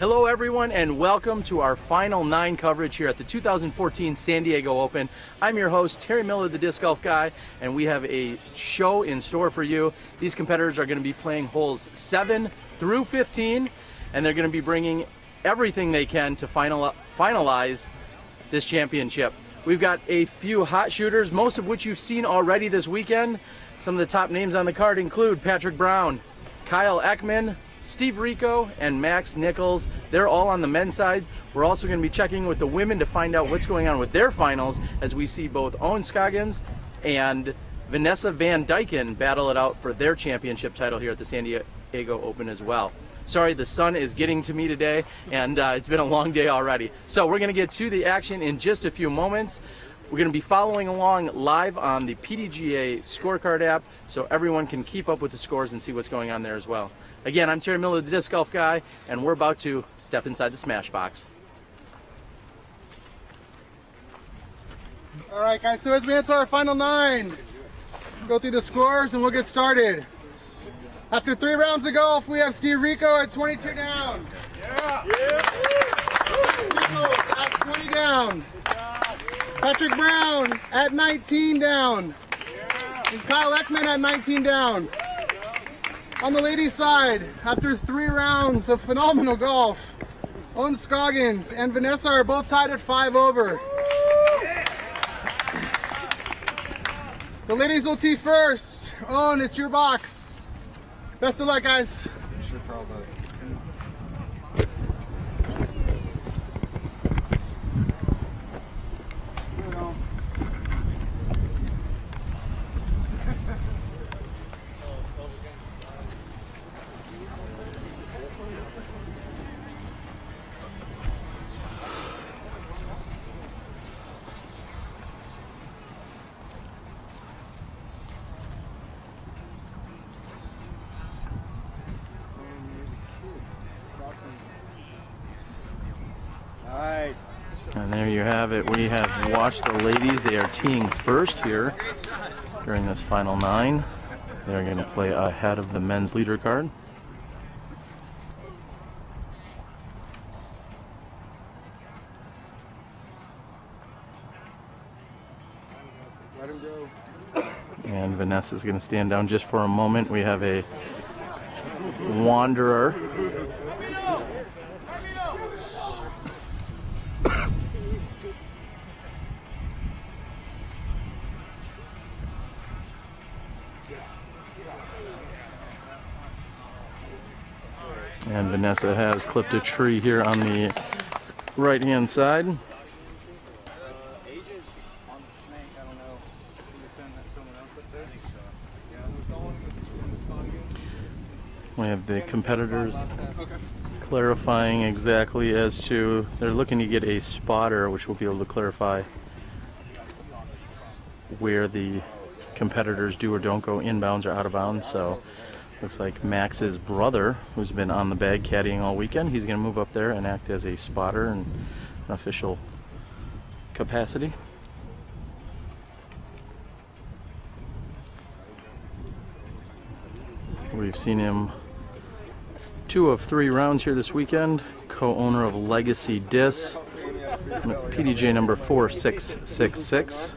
Hello everyone and welcome to our Final 9 coverage here at the 2014 San Diego Open. I'm your host, Terry Miller, the Disc Golf Guy, and we have a show in store for you. These competitors are going to be playing holes 7 through 15, and they're going to be bringing everything they can to finalize this championship. We've got a few hot shooters, most of which you've seen already this weekend. Some of the top names on the card include Patrick Brown, Kyle Eckmann, Steve Rico, and Max Nichols. They're all on the men's side. We're also going to be checking with the women to find out what's going on with their finals, as we see both Owen Scoggins and Vanessa Van Dyken battle it out for their championship title here at the San Diego Open as well. Sorry, the sun is getting to me today, and it's been a long day already. So we're going to get to the action in just a few moments. We're going to be following along live on the PDGA scorecard app, so everyone can keep up with the scores and see what's going on there as well. Again, I'm Terry Miller, the Disc Golf Guy, and we're about to step inside the SmashBoxx. All right, guys, so as we enter our final 9, go through the scores and we'll get started. After 3 rounds of golf, we have Steve Rico at 22 down. Yeah. Nichols at 20 down. Patrick Brown at 19 down. And Kyle Eckmann at 19 down. On the ladies' side, after 3 rounds of phenomenal golf, Owen Scoggins and Vanessa are both tied at 5 over. The ladies will tee first. Owen, it's your box. Best of luck, guys. Sure, Carl's out. And there you have it. We have watched the ladies. They are teeing first here during this final 9. They're going to play ahead of the men's leader card. Let him go. And Vanessa's going to stand down just for a moment. We have a wanderer. And Vanessa has clipped a tree here on the right-hand side. We have the competitors clarifying exactly as to, they're looking to get a spotter which will be able to clarify where the competitors do or don't go inbounds or out of bounds. So looks like Max's brother, who's been on the bag caddying all weekend, he's going to move up there and act as a spotter in an official capacity. We've seen him 2 of 3 rounds here this weekend, co-owner of Legacy Disc, PDJ number 4666,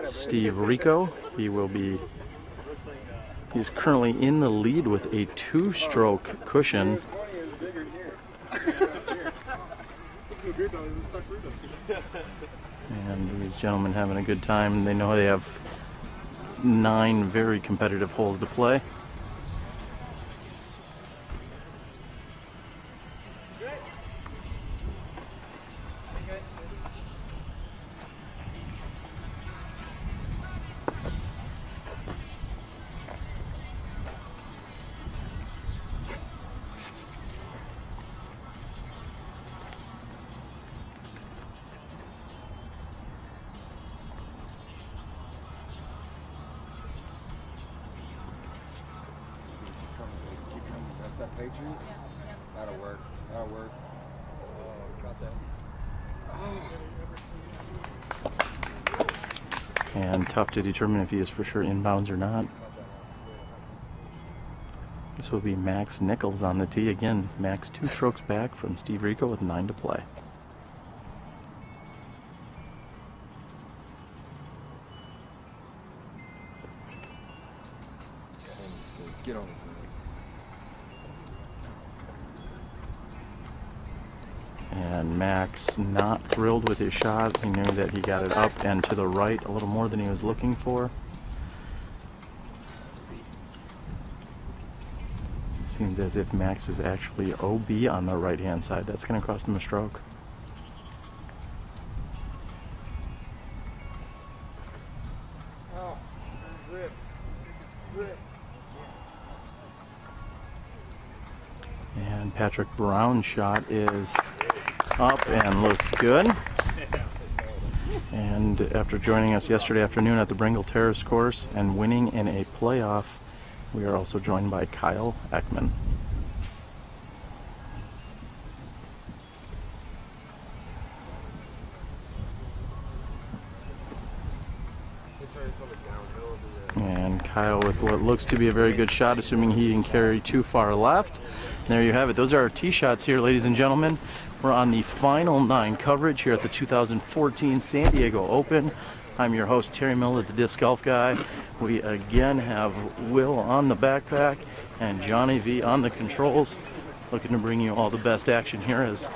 Steve Rico. He's currently in the lead with a 2-stroke cushion. And these gentlemen having a good time. They know they have 9 very competitive holes to play. That Patriot? That'll work. That'll work. Got that. And tough to determine if he is for sure inbounds or not. This This will be Max Nichols on the tee. Again, Max 2 strokes back from Steve Rico with 9 to play. Get on it. And Max not thrilled with his shot. He knew that he got it up and to the right a little more than he was looking for. Seems as if Max is actually OB on the right hand side. That's going to cost him a stroke. And Patrick Brown's shot is up and looks good. And after joining us yesterday afternoon at the Brengle Terrace course and winning in a playoff, we are also joined by Kyle Eckmann. And Kyle with what looks to be a very good shot, assuming he didn't carry too far left. And there you have it. Those are our tee shots here, ladies and gentlemen. We're on the final 9 coverage here at the 2014 San Diego Open. I'm your host, Terry Miller, the Disc Golf Guy. We again have Will on the backpack and Johnny V on the controls, looking to bring you all the best action here as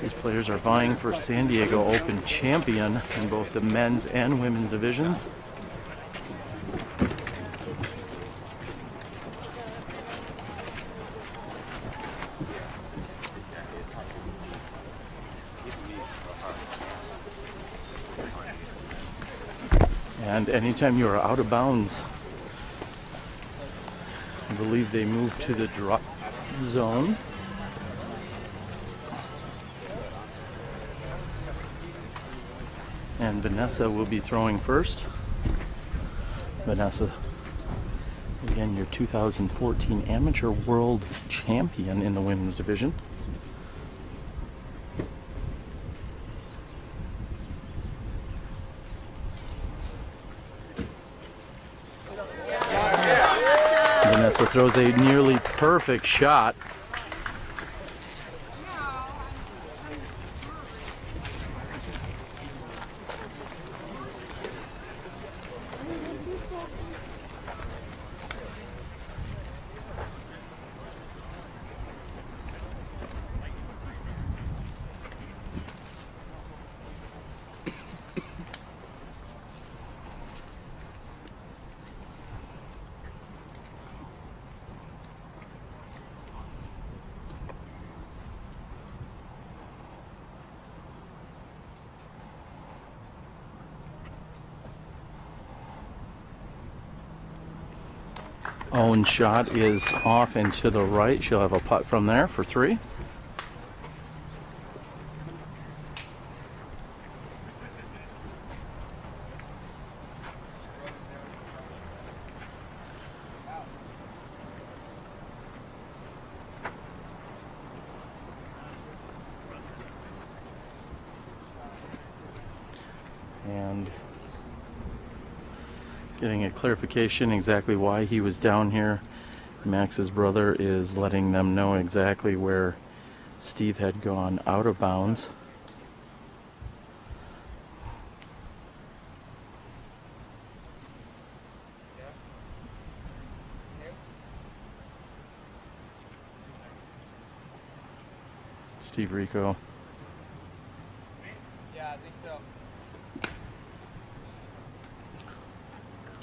these players are vying for San Diego Open champion in both the men's and women's divisions. And anytime you are out of bounds, I believe they move to the drop zone. And Vanessa will be throwing first. Vanessa, again, your 2014 Amateur World Champion in the women's division. Vanessa throws a nearly perfect shot. Owen shot is off and to the right. She'll have a putt from there for 3. And getting a clarification exactly why he was down here. Max's brother is letting them know exactly where Steve had gone out of bounds. Steve Rico. Yeah, I think so.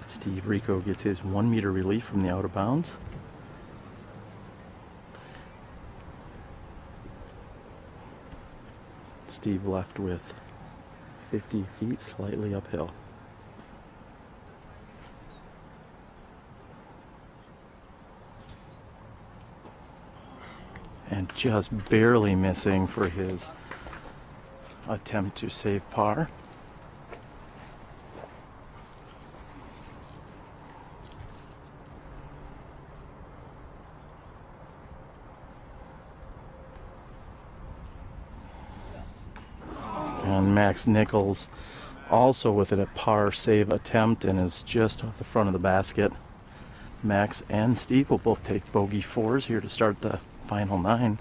Steve Rico gets his 1 meter relief from the out of bounds. Steve left with 50 feet, slightly uphill. And just barely missing for his attempt to save par. And Max Nichols also with it a par save attempt and is just off the front of the basket. Max and Steve will both take bogey 4s here to start the final 9.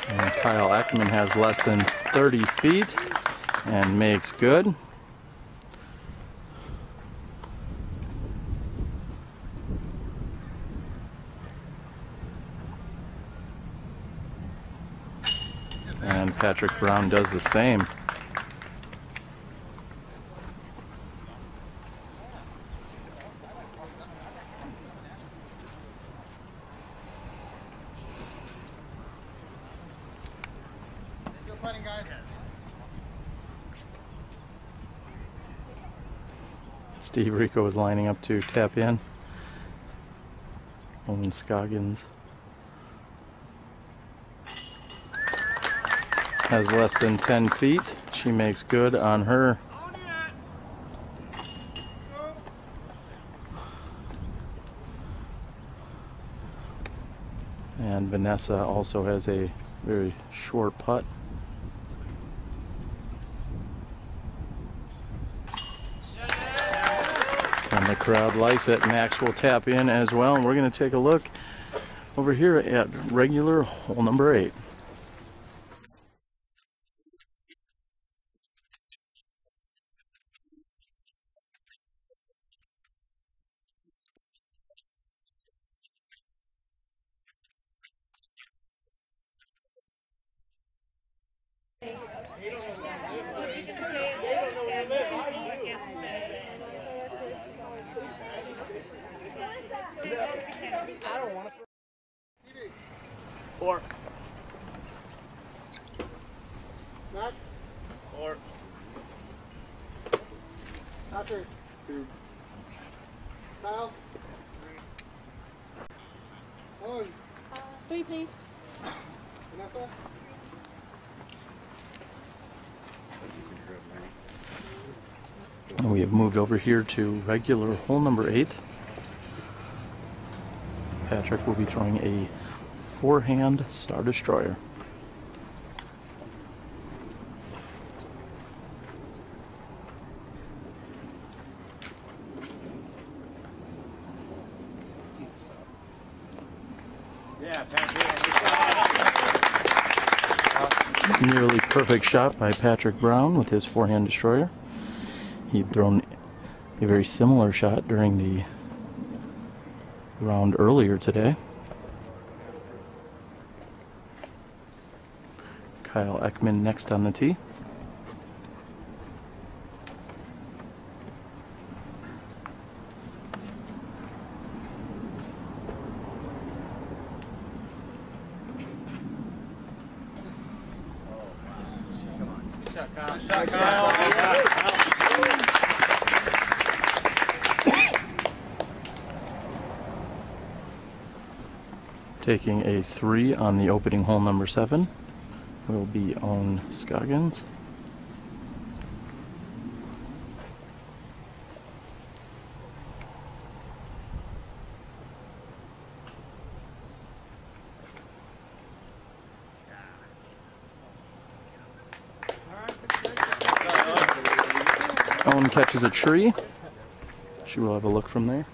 And Kyle Eckmann has less than 30 feet and makes good. And Patrick Brown does the same. Still putting, guys. Steve Rico is lining up to tap in. Owen Scoggins has less than 10 feet. She makes good on her. And Vanessa also has a very short putt. And the crowd likes it. Max will tap in as well. And we're going to take a look over here at regular hole number 8. Four. Max. 4. Patrick. 2. Kyle. 3. Owen. 3, please. Vanessa. And we have moved over here to regular hole number 8. Patrick will be throwing a 4-hand Star Destroyer. Yeah, Patrick. Nearly perfect shot by Patrick Brown with his 4-hand Destroyer. He'd thrown a very similar shot during the round earlier today. Kyle Eckmann next on the tee. Taking a 3 on the opening hole number 7 will be Owen Scoggins. Owen catches a tree. She will have a look from there.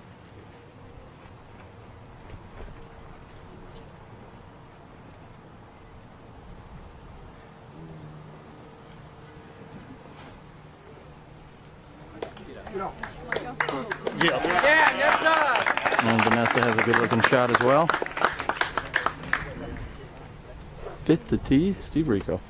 And Vanessa has a good looking shot as well. 5th to tee, Steve Rico.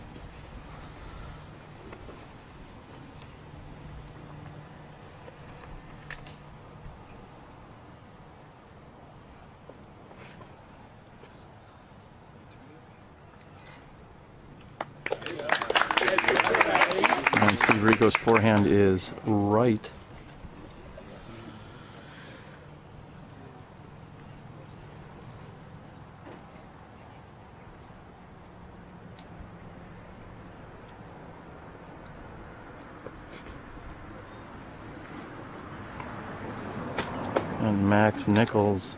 And Steve Rico's 4-hand is right. And Max Nichols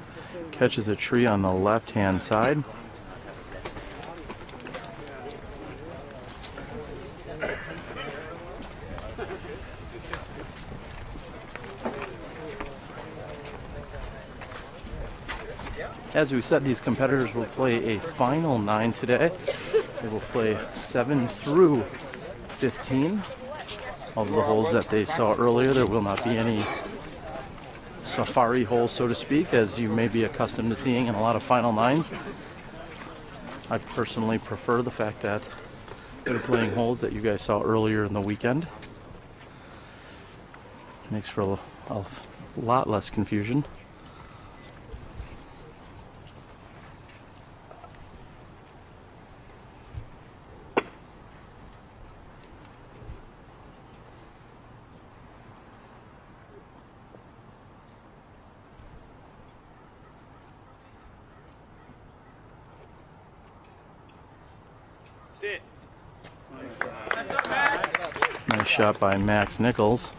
Catches a tree on the left-hand side. As we said, these competitors will play a final 9 today. They will play 7 through 15 of the holes that they saw earlier. There will not be any safari holes, so to speak, as you may be accustomed to seeing in a lot of final 9s. I personally prefer the fact that they're playing holes that you guys saw earlier in the weekend. Makes for a lot less confusion. Nice shot by Max Nichols.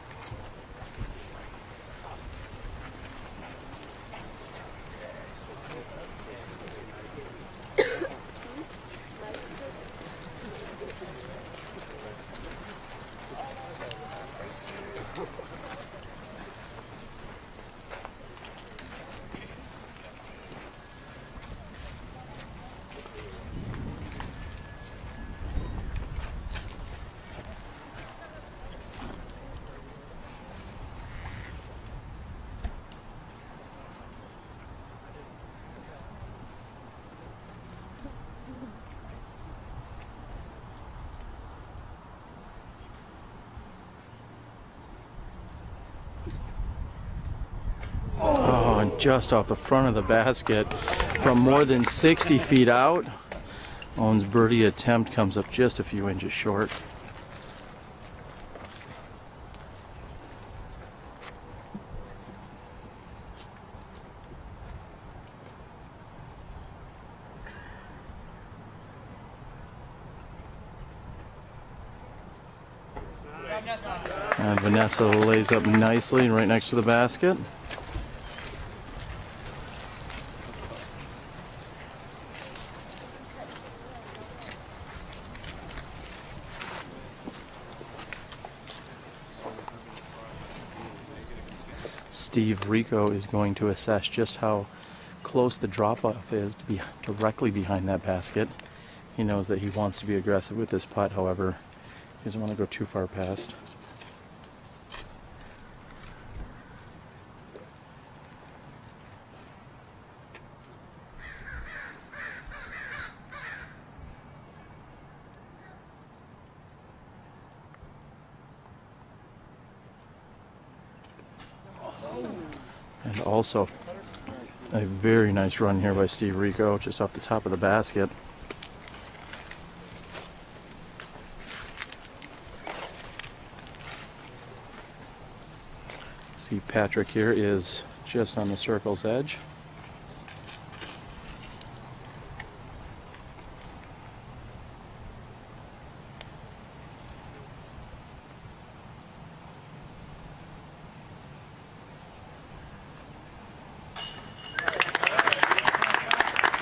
Oh, and just off the front of the basket from more than 60 feet out. Owen's birdie attempt comes up just a few inches short. And Vanessa lays up nicely right next to the basket. Rico is going to assess just how close the drop-off is to be directly behind that basket. He knows that he wants to be aggressive with this putt, however, he doesn't want to go too far past. And also a very nice run here by Steve Rico, just off the top of the basket. See, Patrick here is just on the circle's edge.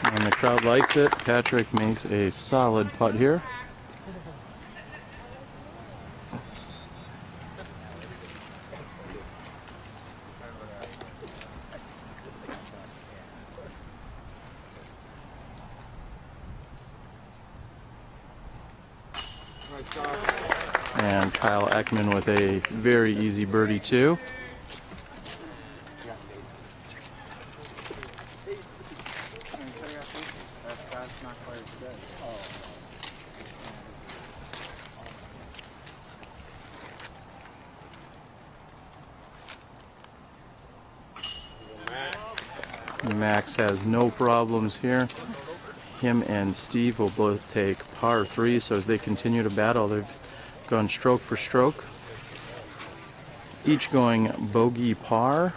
And the crowd likes it. Patrick makes a solid putt here. And Kyle Eckmann with a very easy birdie too. Max has no problems here. Him and Steve will both take par 3, so as they continue to battle, they've gone stroke for stroke, each going bogey par.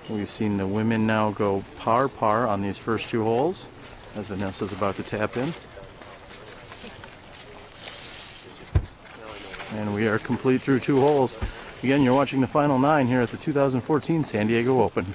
We've seen the women now go par on these first 2 holes, as Vanessa's about to tap in. And we are complete through 2 holes. Again, you're watching the final 9 here at the 2014 San Diego Open.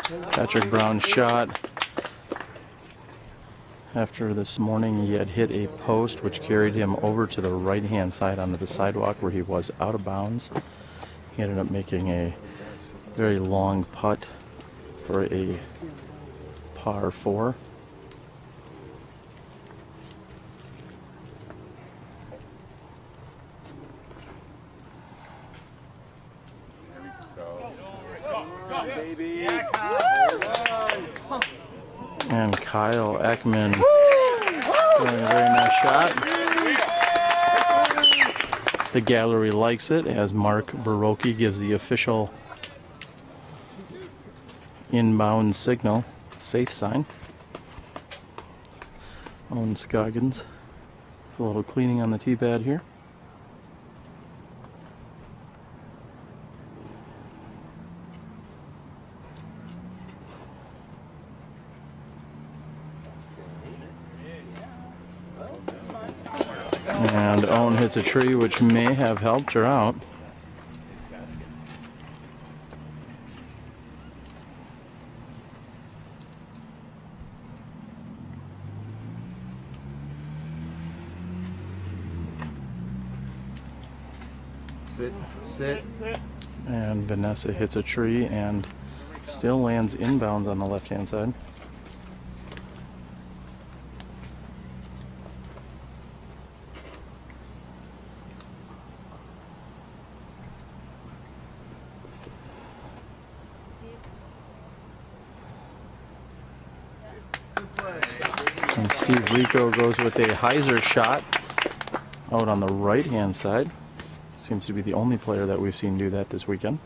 Patrick Brown's shot. After this morning, he had hit a post which carried him over to the right-hand side onto the sidewalk where he was out of bounds. He ended up making a very long putt for a par 4. And Kyle Eckmann doing a very nice shot. The gallery likes it as Mark Baroki gives the official inbound signal, safe sign. Owen Scoggins. There's a little cleaning on the tee pad here. And Owen hits a tree which may have helped her out. Sit. And Vanessa hits a tree and still lands inbounds on the left-hand side. And Steve Rico goes with a hyzer shot out on the right-hand side. Seems to be the only player that we've seen do that this weekend.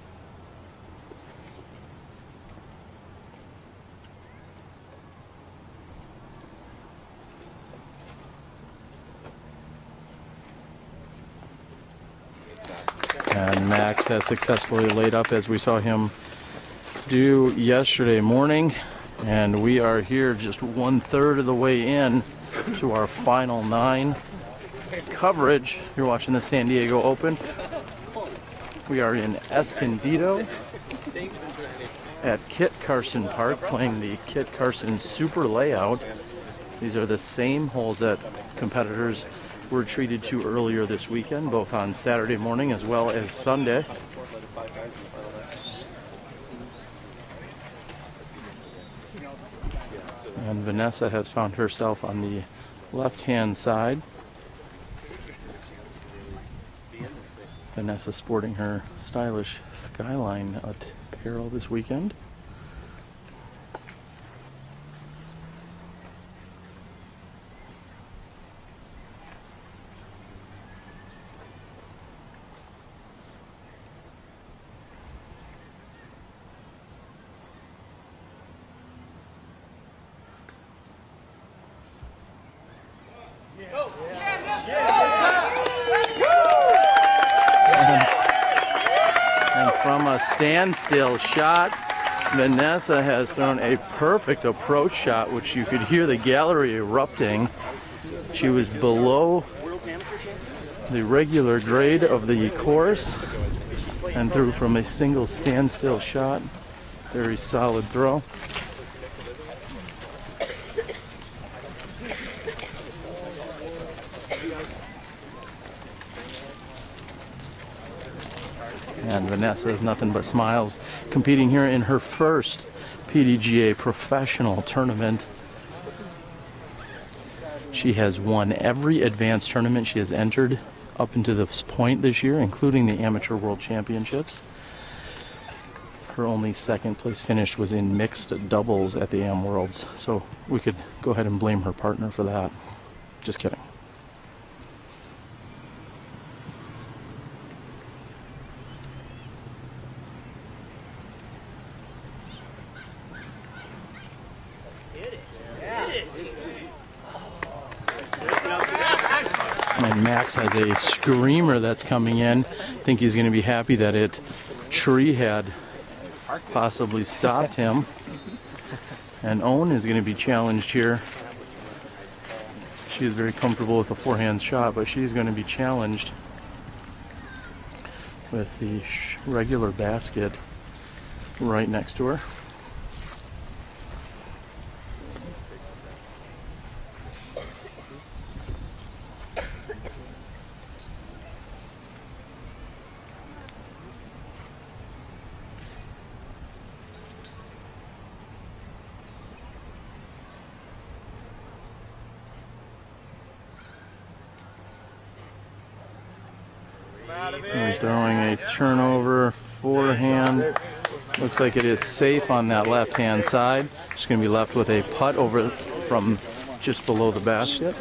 And Max has successfully laid up as we saw him do yesterday morning. And we are here just 1/3 of the way in to our final 9 coverage. You're watching the San Diego Open. We are in Escondido at Kit Carson Park playing the Kit Carson Super Layout. These are the same holes that competitors were treated to earlier this weekend, both on Saturday morning as well as Sunday. And Vanessa has found herself on the left-hand side. Vanessa sporting her stylish Skyline apparel this weekend. And from a standstill shot, Vanessa has thrown a perfect approach shot, which you could hear the gallery erupting. She was below the regular grade of the course and threw from a single standstill shot. Very solid throw. And Vanessa has nothing but smiles, competing here in her first PDGA professional tournament. She has won every advanced tournament she has entered up into this point this year, including the Amateur World Championships. Her only second place finish was in mixed doubles at the Am Worlds, so we could go ahead and blame her partner for that. Just kidding. And Max has a screamer that's coming in. I think he's going to be happy that it tree had possibly stopped him. And Owen is going to be challenged here. She is very comfortable with a forehand shot, but she's going to be challenged with the regular basket right next to her. And throwing a turnover forehand. Looks like it is safe on that left-hand side. Just going to be left with a putt over from just below the basket.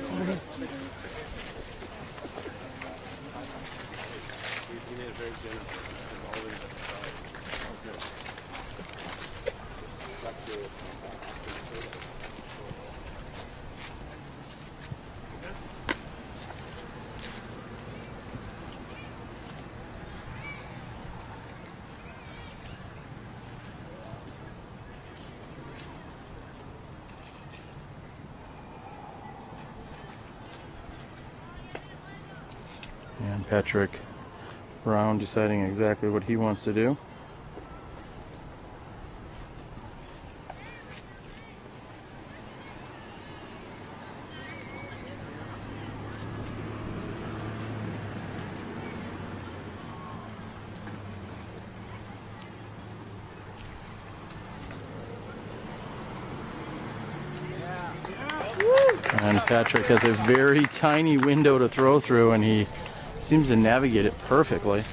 And Patrick Brown deciding exactly what he wants to do. And Patrick has a very tiny window to throw through, and he seems to navigate it perfectly.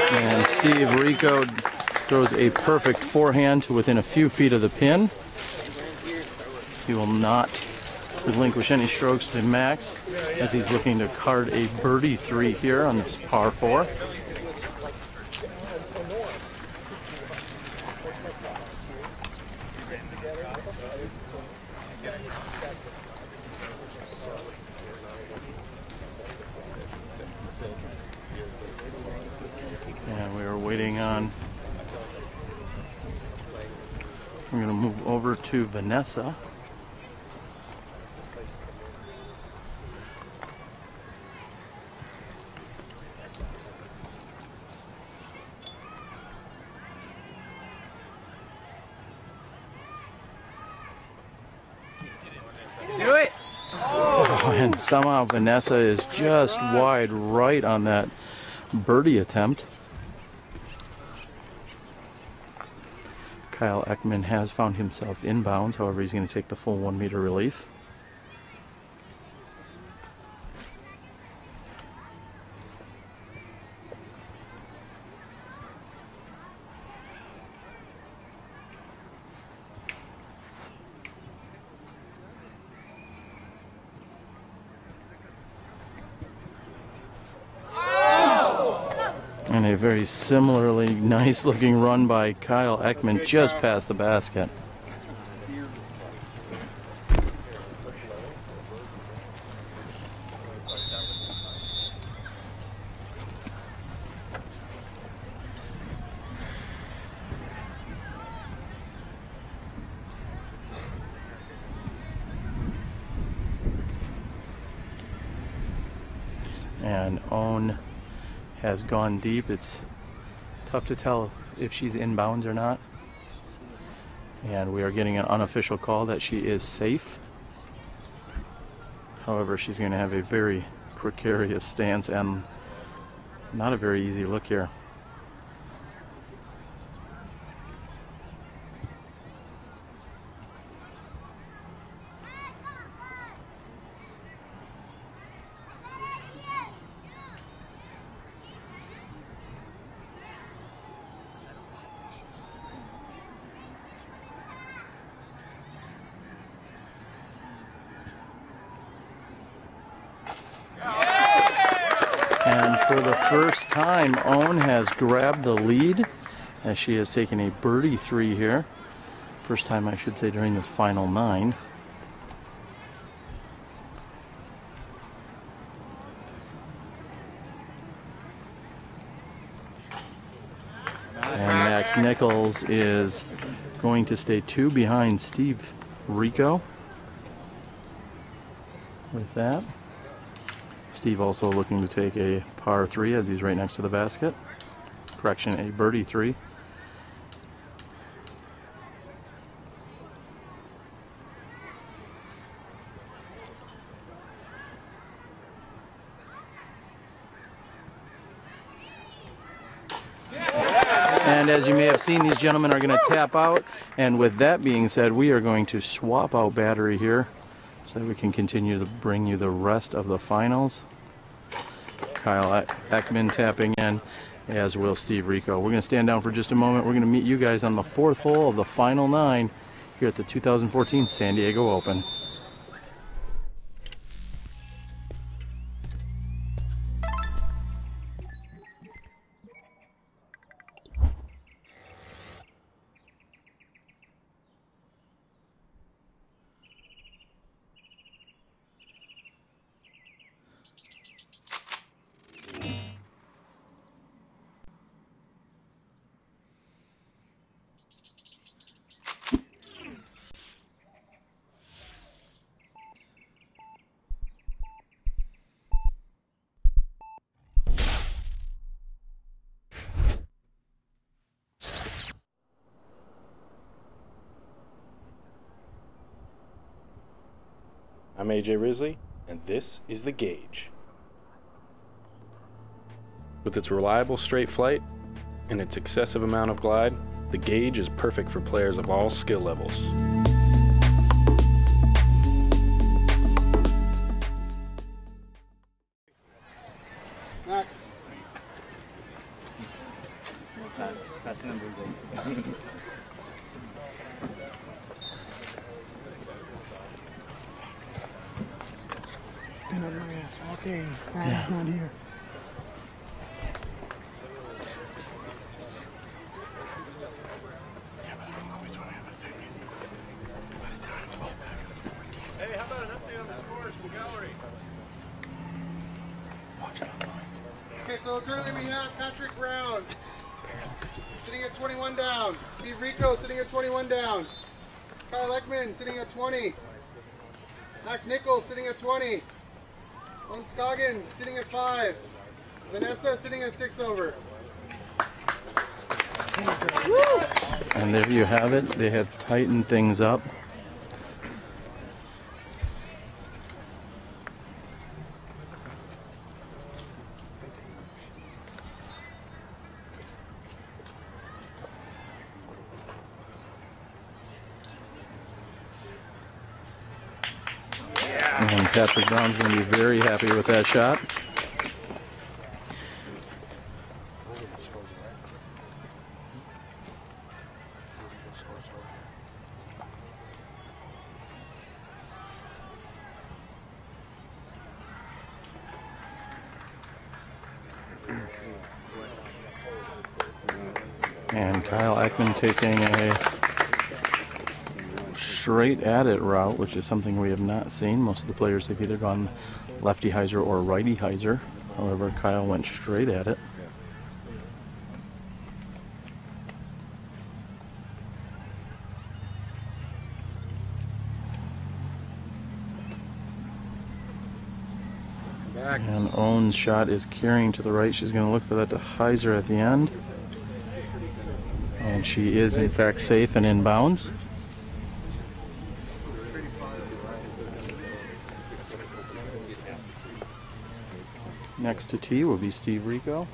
And Steve Rico throws a perfect forehand to within a few feet of the pin. He will not relinquish any strokes to Max as he's looking to card a birdie 3 here on this par 4. And we are waiting on, we're going to move over to Vanessa. Do it! Oh, and somehow Vanessa is just wide right on that birdie attempt. Kyle Eckmann has found himself inbounds, however he's going to take the full 1 meter relief. And a very similarly nice looking run by Kyle Eckmann just past the basket. And Own has gone deep. It's tough to tell if she's inbounds or not. And we are getting an unofficial call that she is safe. However, she's going to have a very precarious stance and not a very easy look here. And for the first time, Own has grabbed the lead as she has taken a birdie 3 here. First time, I should say, during this final 9. And Max Nichols is going to stay 2 behind Steve Rico with that. Steve also looking to take a par 3 as he's right next to the basket. Correction, a birdie 3. And as you may have seen, these gentlemen are going to tap out. And with that being said, we are going to swap out battery here so that we can continue to bring you the rest of the finals. Kyle Eckmann tapping in, as will Steve Rico. We're going to stand down for just a moment. We're going to meet you guys on the 4th hole of the final 9 here at the 2014 San Diego Open. I'm AJ Risley, and this is the Gauge. With its reliable straight flight and its excessive amount of glide, the Gauge is perfect for players of all skill levels. Next. Been up my ass all day. Ryan's not here. Hey, how about an update on the scores from the gallery? Okay, so currently we have Patrick Brown sitting at 21 down. Steve Rico sitting at 21 down. Kyle Eckmann sitting at 20. Nichols sitting at 20. Lon Scoggins sitting at 5. Vanessa sitting at 6 over. And there you have it. They have tightened things up. And Patrick Brown's going to be very happy with that shot. And Kyle Eckmann taking a straight at it route, which is something we have not seen. Most of the players have either gone lefty hyzer or righty hyzer. However, Kyle went straight at it. And Owen's shot is carrying to the right. She's going to look for that to hyzer at the end. And she is in fact safe and in bounds. Next to tee will be Steve Rico.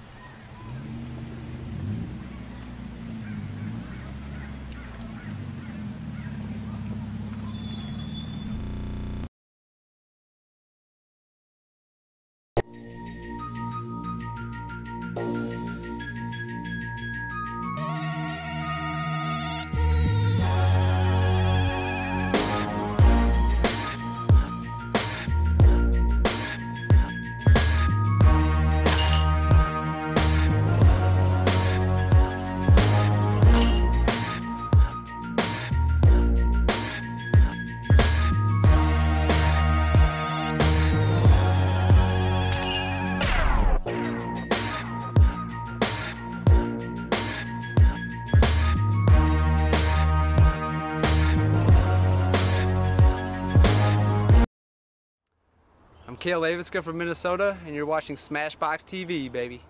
I'm Cale Laviska from Minnesota, and you're watching SmashBoxxTV, baby.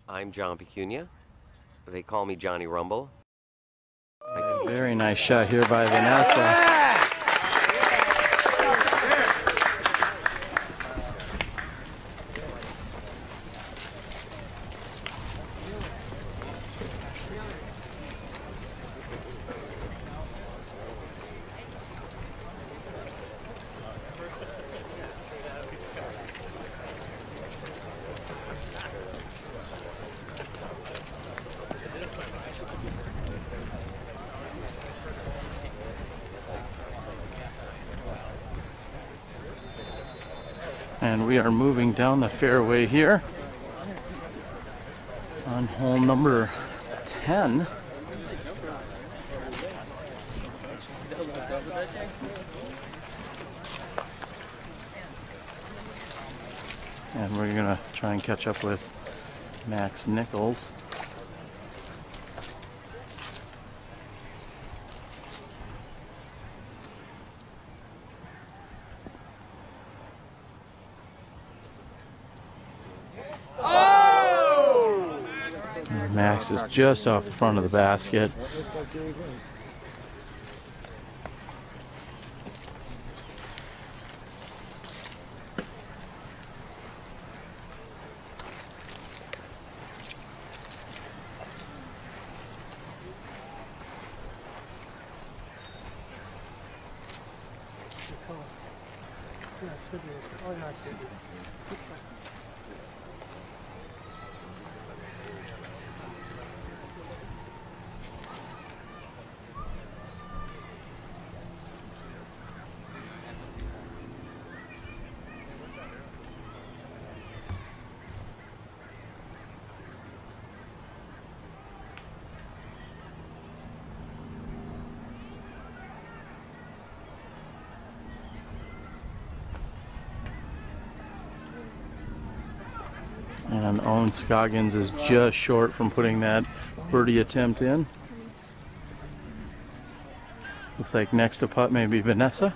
I'm John Pecunia. They call me Johnny Rumble. Very nice shot here by Vanessa. And we are moving down the fairway here on hole number 10. And we're gonna try and catch up with Max Nichols. Max is just off the front of the basket. And Owen Scoggins is just short from putting that birdie attempt in. Looks like next to putt maybe Vanessa.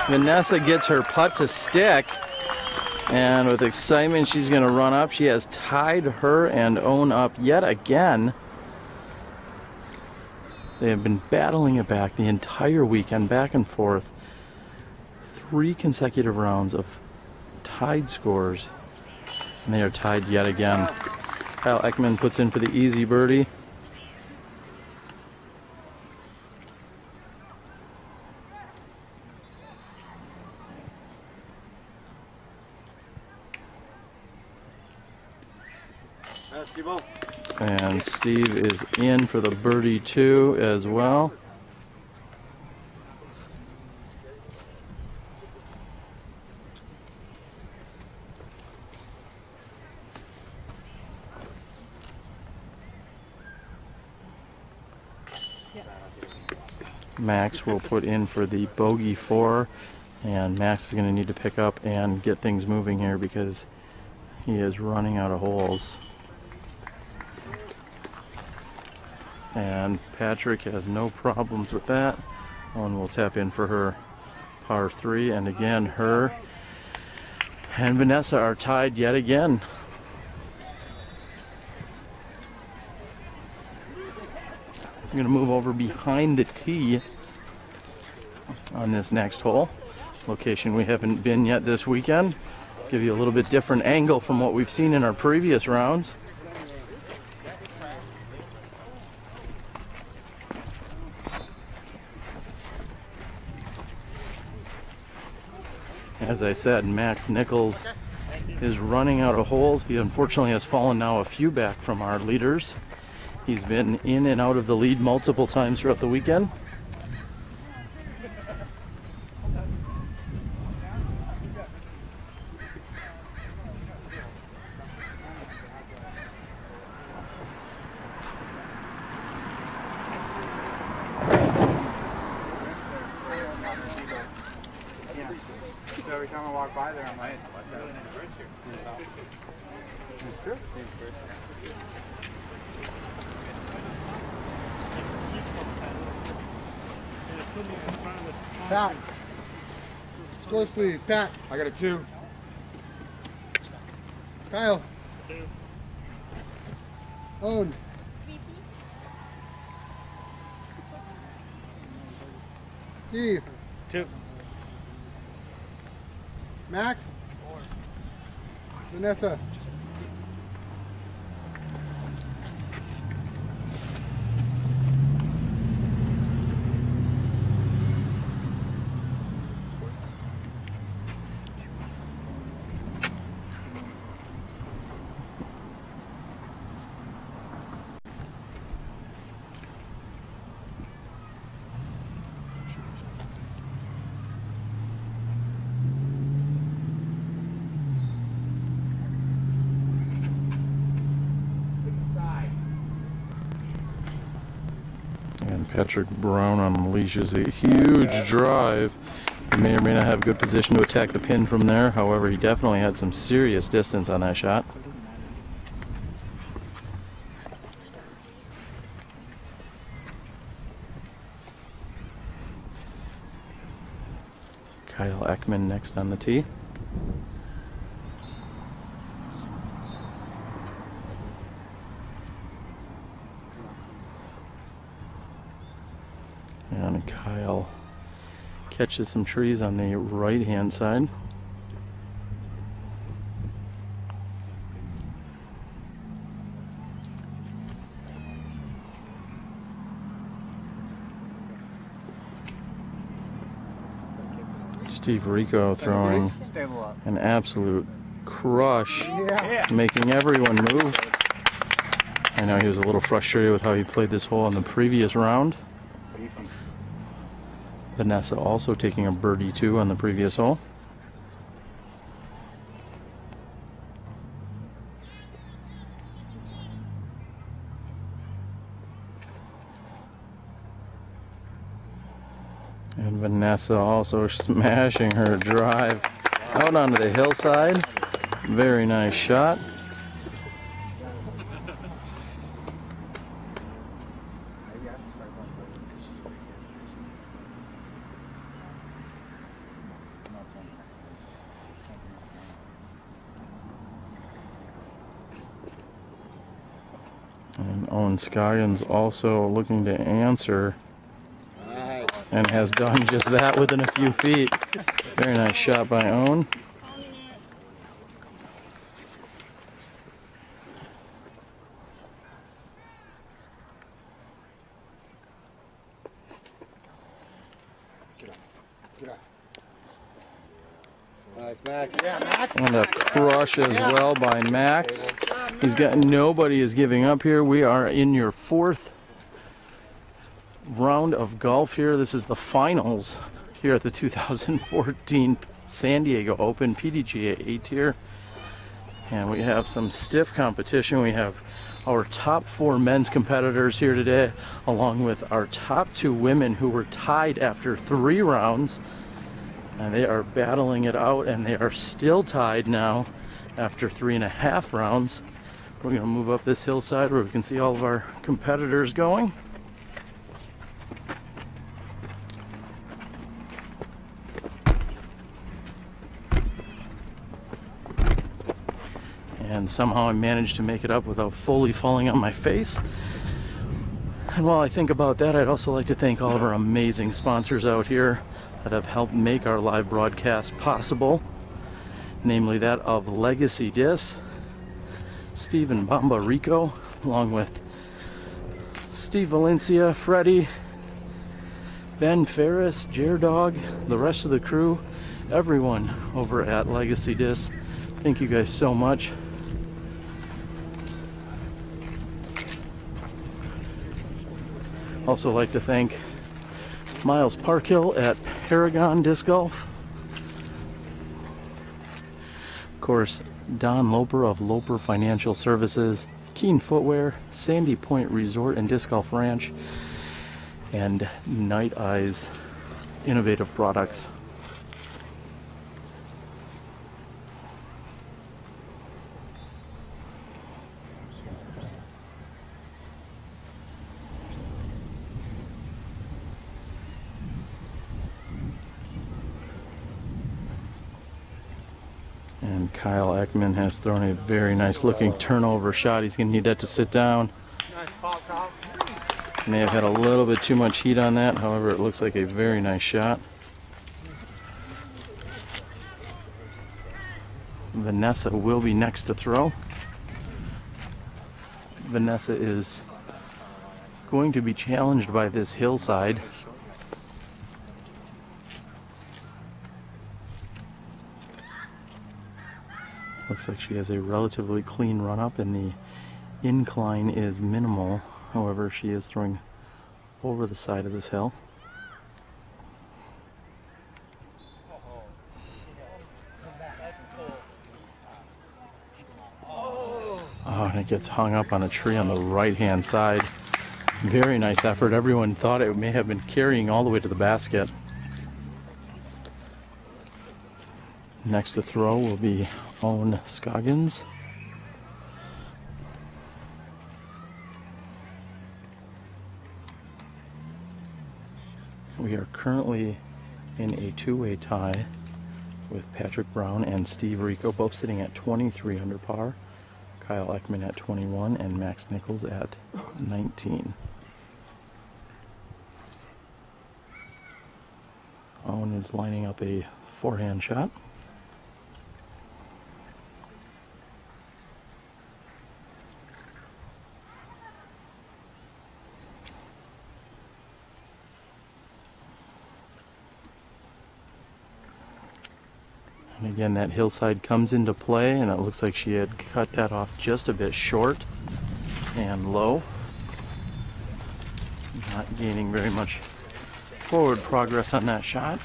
Vanessa gets her putt to stick, and with excitement she's going to run up. She has tied her and Owen up yet again. They have been battling it back the entire weekend, back and forth. 3 consecutive rounds of tied scores, and they are tied yet again. Kyle Eckmann puts in for the easy birdie. And Steve is in for the birdie too as well. Max will put in for the bogey 4, and Max is going to need to pick up and get things moving here because he is running out of holes. And Patrick has no problems with that. Owen will tap in for her par 3, and again her and Vanessa are tied yet again. I'm going to move over behind the tee on this next hole. Location we haven't been yet this weekend. Give you a little bit different angle from what we've seen in our previous rounds. As I said, Max Nichols is running out of holes. He unfortunately has fallen now a few back from our leaders. He's been in and out of the lead multiple times throughout the weekend. Every time I walk by there, I'm like, what's that? It's true. Pat. Scores, please. Pat. I got a 2. Kyle. 2. Owen. Steve. 2. Max. Vanessa. Patrick Brown unleashes a huge drive. He may or may not have good position to attack the pin from there. However, he definitely had some serious distance on that shot. Kyle Eckmann next on the tee. And Kyle catches some trees on the right hand side. Steve Rico throwing an absolute crush, making everyone move. I know he was a little frustrated with how he played this hole in the previous round. Vanessa also taking a birdie too on the previous hole. And Vanessa also smashing her drive out onto the hillside. Very nice shot. And Owen Scoggins also looking to answer, and has done just that within a few feet. Very nice shot by Owen. Nice, Max. Yeah, Max. And a crush as well by Max. He's got, nobody is giving up here. We are in your fourth round of golf here. This is the finals here at the 2014 San Diego Open PDGA A tier. And we have some stiff competition. We have our top 4 men's competitors here today, along with our top 2 women who were tied after 3 rounds. And they are battling it out, and they are still tied now after 3.5 rounds. We're going to move up this hillside where we can see all of our competitors going. And somehow I managed to make it up without fully falling on my face. And while I think about that, I'd also like to thank all of our amazing sponsors out here that have helped make our live broadcast possible, namely that of Legacy Disc, Steve and Bamba Rico, along with Steve Valencia, Freddie, Ben Ferris, Dog, the rest of the crew, everyone over at Legacy Disc. Thank you guys so much. Also like to thank Miles Parkhill at Paragon Disc Golf. Of course, Don Loper of Loper Financial Services, Keen Footwear, Sandy Point Resort and Disc Golf Ranch, and Night Eyes Innovative Products. And Kyle Eckmann has thrown a very nice looking turnover shot. He's going to need that to sit down. Nice pop, Kyle. May have had a little bit too much heat on that. However, it looks like a very nice shot. Vanessa will be next to throw. Vanessa is going to be challenged by this hillside. Looks like she has a relatively clean run up and the incline is minimal. However, she is throwing over the side of this hill. Oh, and it gets hung up on a tree on the right hand side. Very nice effort. Everyone thought it may have been carrying all the way to the basket. Next to throw will be Owen Scoggins. We are currently in a two-way tie with Patrick Brown and Steve Rico, both sitting at 23 under par. Kyle Eckmann at 21 and Max Nichols at 19. Owen is lining up a forehand shot. And again, that hillside comes into play, and it looks like she had cut that off just a bit short and low. Not gaining very much forward progress on that shot.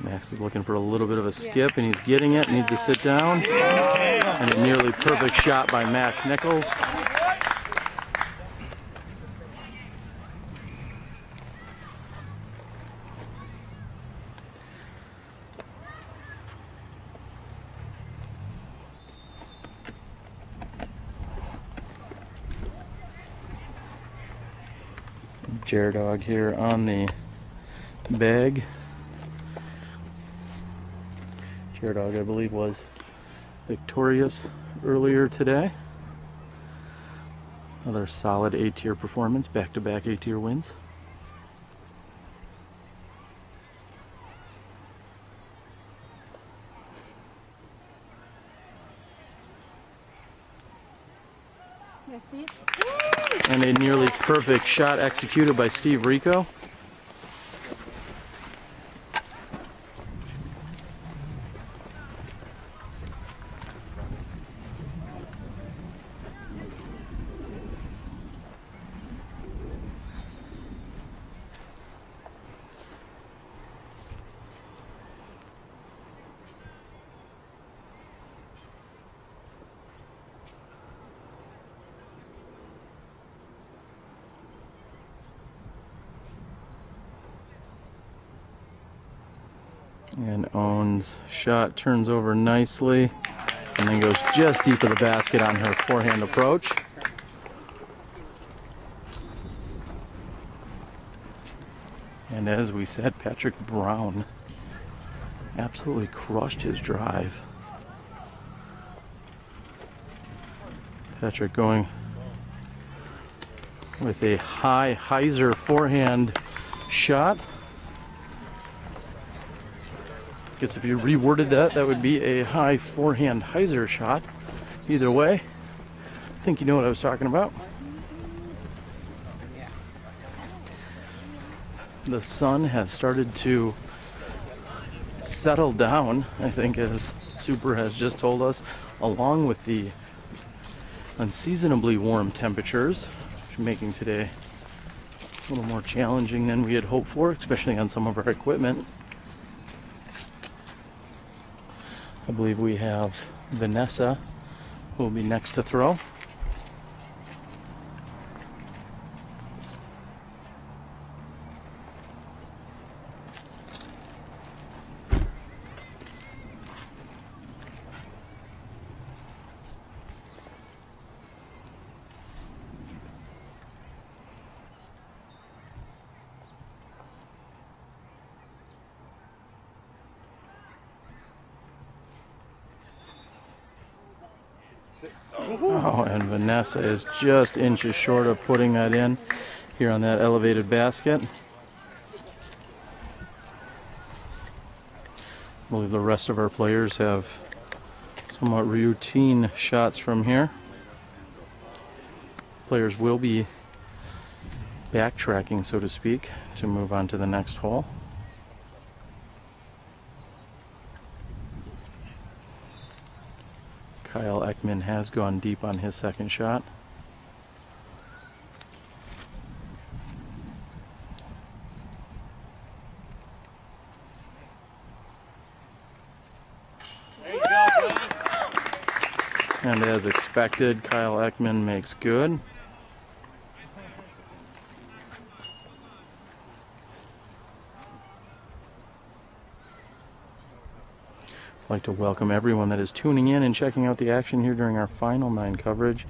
Max is looking for a little bit of a skip, and he's getting it. Needs to sit down. And a nearly perfect shot by Max Nichols. Dog here on the bag. Dog, I believe, was victorious earlier today. Another solid A-tier performance, back-to-back A-tier wins. Yes, Steve. And a nearly perfect shot executed by Steve Rico. And Owen's shot turns over nicely and then goes just deep of the basket on her forehand approach. And as we said, Patrick Brown absolutely crushed his drive. Patrick going with a high hyzer forehand shot. Guess if you reworded that, that would be a high forehand hyzer shot. Either way, I think you know what I was talking about. The sun has started to settle down, I think, as Super has just told us, along with the unseasonably warm temperatures, making today a little more challenging than we had hoped for, especially on some of our equipment. I believe we have Vanessa, who will be next to throw. Oh, and Vanessa is just inches short of putting that in here on that elevated basket. I believe the rest of our players have somewhat routine shots from here. Players will be backtracking, so to speak, to move on to the next hole. Kyle Eckmann has gone deep on his second shot. And as expected, Kyle Eckmann makes good. I'd like to welcome everyone that is tuning in and checking out the action here during our final 9 coverage.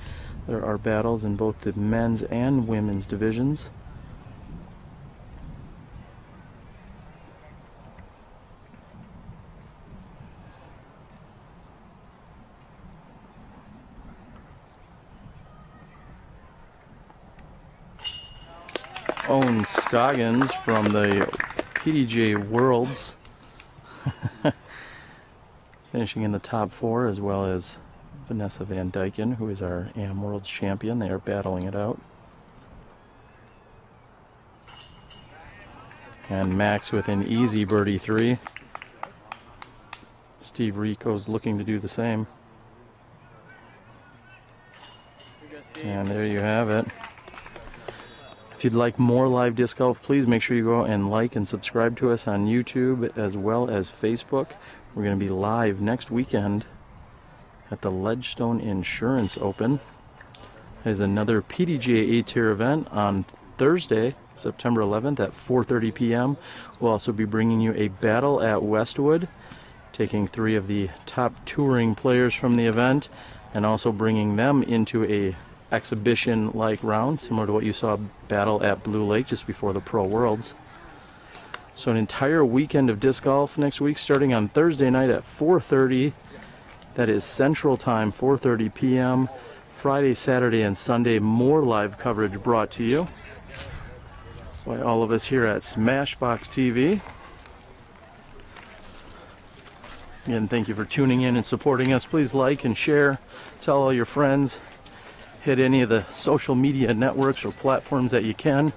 There are battles in both the men's and women's divisions. Owen Scoggins from the PDJ Worlds finishing in the top 4, as well as Vanessa Van Dyken, who is our AM Worlds champion. They are battling it out. And Max with an easy birdie 3. Steve Rico's looking to do the same. And there you have it. If you'd like more live disc golf, please make sure you go and like and subscribe to us on YouTube as well as Facebook. We're going to be live next weekend at the Ledgestone Insurance Open. There's another PDGA A-Tier event on Thursday, September 11th at 4:30 p.m. We'll also be bringing you a battle at Westwood, taking 3 of the top touring players from the event and also bringing them into a exhibition-like round, similar to what you saw battle at Blue Lake just before the Pro Worlds. So an entire weekend of disc golf next week, starting on Thursday night at 4:30. That is Central Time, 4:30 p.m. Friday, Saturday, and Sunday, more live coverage brought to you by all of us here at SmashBoxxTV. Again, thank you for tuning in and supporting us. Please like and share. Tell all your friends. Hit any of the social media networks or platforms that you can.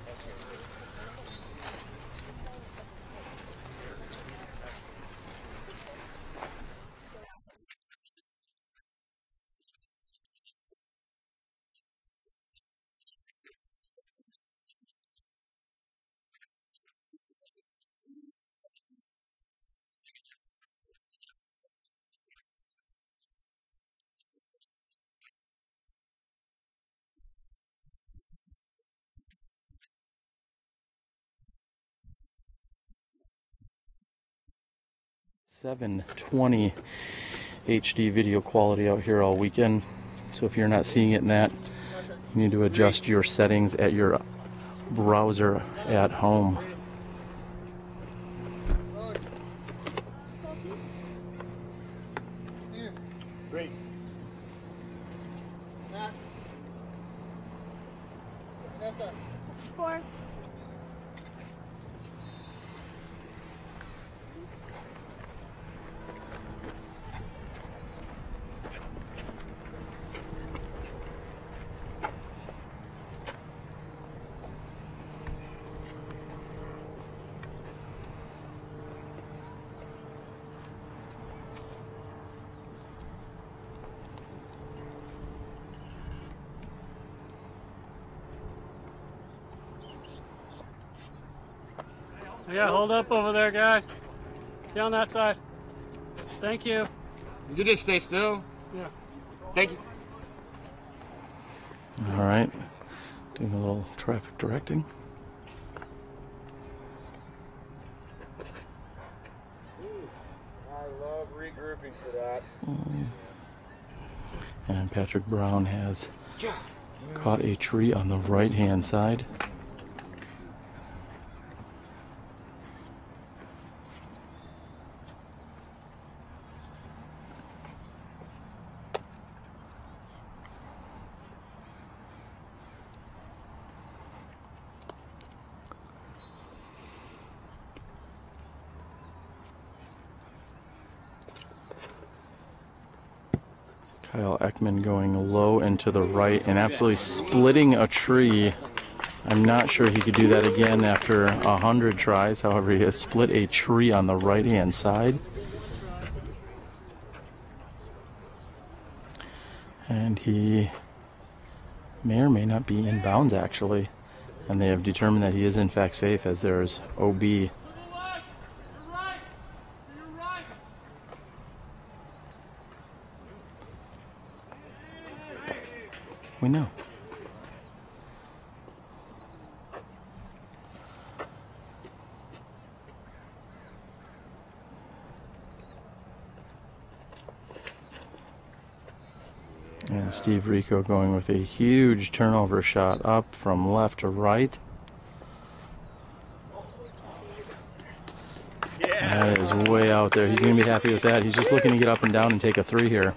.720 HD video quality out here all weekend. So if you're not seeing it in that, you need to adjust your settings at your browser at home. Great. 4. Yeah, hold up over there, guys. Stay on that side. Thank you. You just stay still. Yeah. Thank you. All right, doing a little traffic directing. I love regrouping for that. And Patrick Brown has caught a tree on the right-hand side. Kyle Eckmann going low and to the right and absolutely splitting a tree I'm not sure he could do that again after 100 tries. However, he has split a tree on the right-hand side. And he may or may not be in bounds, actually. And they have determined that he is in fact safe, as there's OB. We know. And Steve Rico going with a huge turnover shot up from left to right. That is way out there. He's going to be happy with that. He's just looking to get up and down and take a 3 here.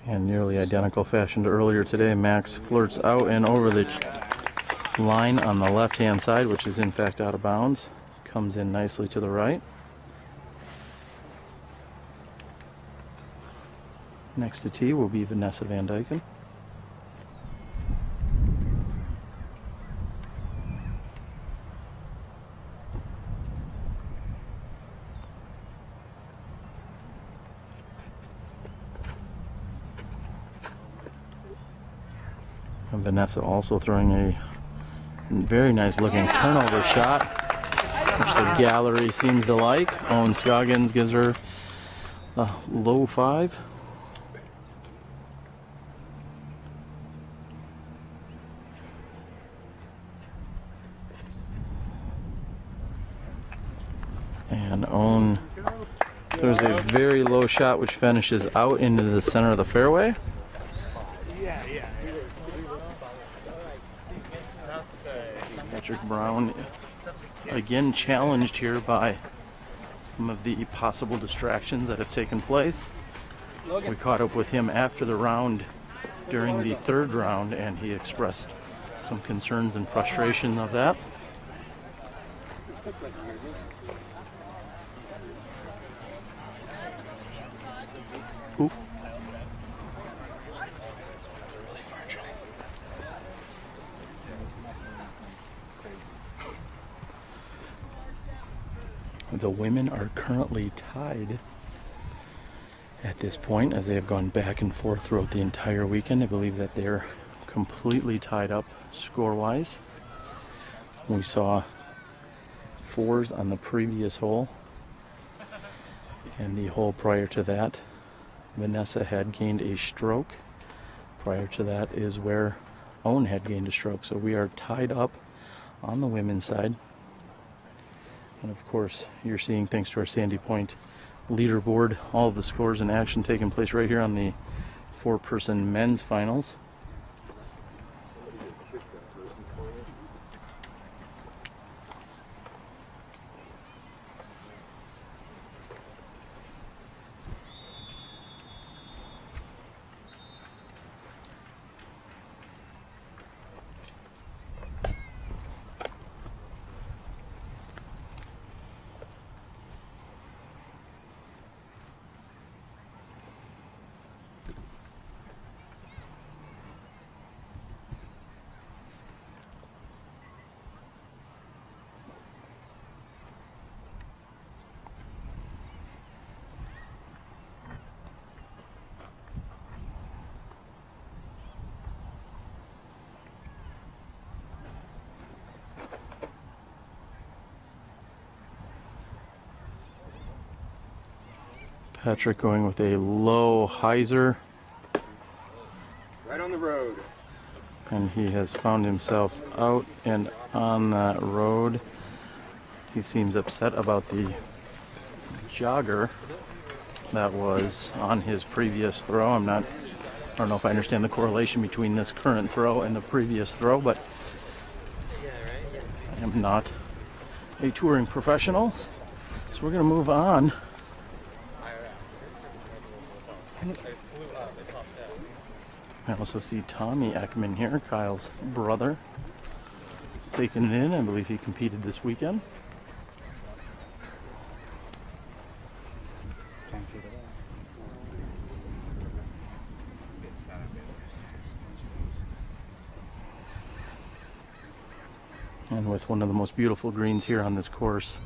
And nearly identical fashion to earlier today, Max flirts out and over the line on the left-hand side, which is in fact out of bounds. Comes in nicely to the right. Next to tee will be Vanessa Van Dyken. And Vanessa also throwing a very nice looking turnover shot, which the gallery seems to like. Owen Scoggins gives her a low 5. And Owen throws a very low shot, which finishes out into the center of the fairway. Patrick Brown again challenged here by some of the possible distractions that have taken place. We caught up with him after the round during the 3rd round, and he expressed some concerns and frustration of that. Ooh. The women are currently tied at this point, as they have gone back and forth throughout the entire weekend. I believe that they're completely tied up score-wise. We saw 4s on the previous hole, and the hole prior to that, Vanessa had gained a stroke. Prior to that is where Owen had gained a stroke. So we are tied up on the women's side. And of course, you're seeing, thanks to our Sandy Point leaderboard, all of the scores and action taking place right here on the 4-person men's finals. Patrick going with a low hyzer. Right on the road. And he has found himself out and on that road. He seems upset about the jogger that was on his previous throw. I don't know if I understand the correlation between this current throw and the previous throw, but I am not a touring professional. So we're going to move on. I also see Tommy Eckmann here, Kyle's brother, taking it in. I believe he competed this weekend. And with one of the most beautiful greens here on this course,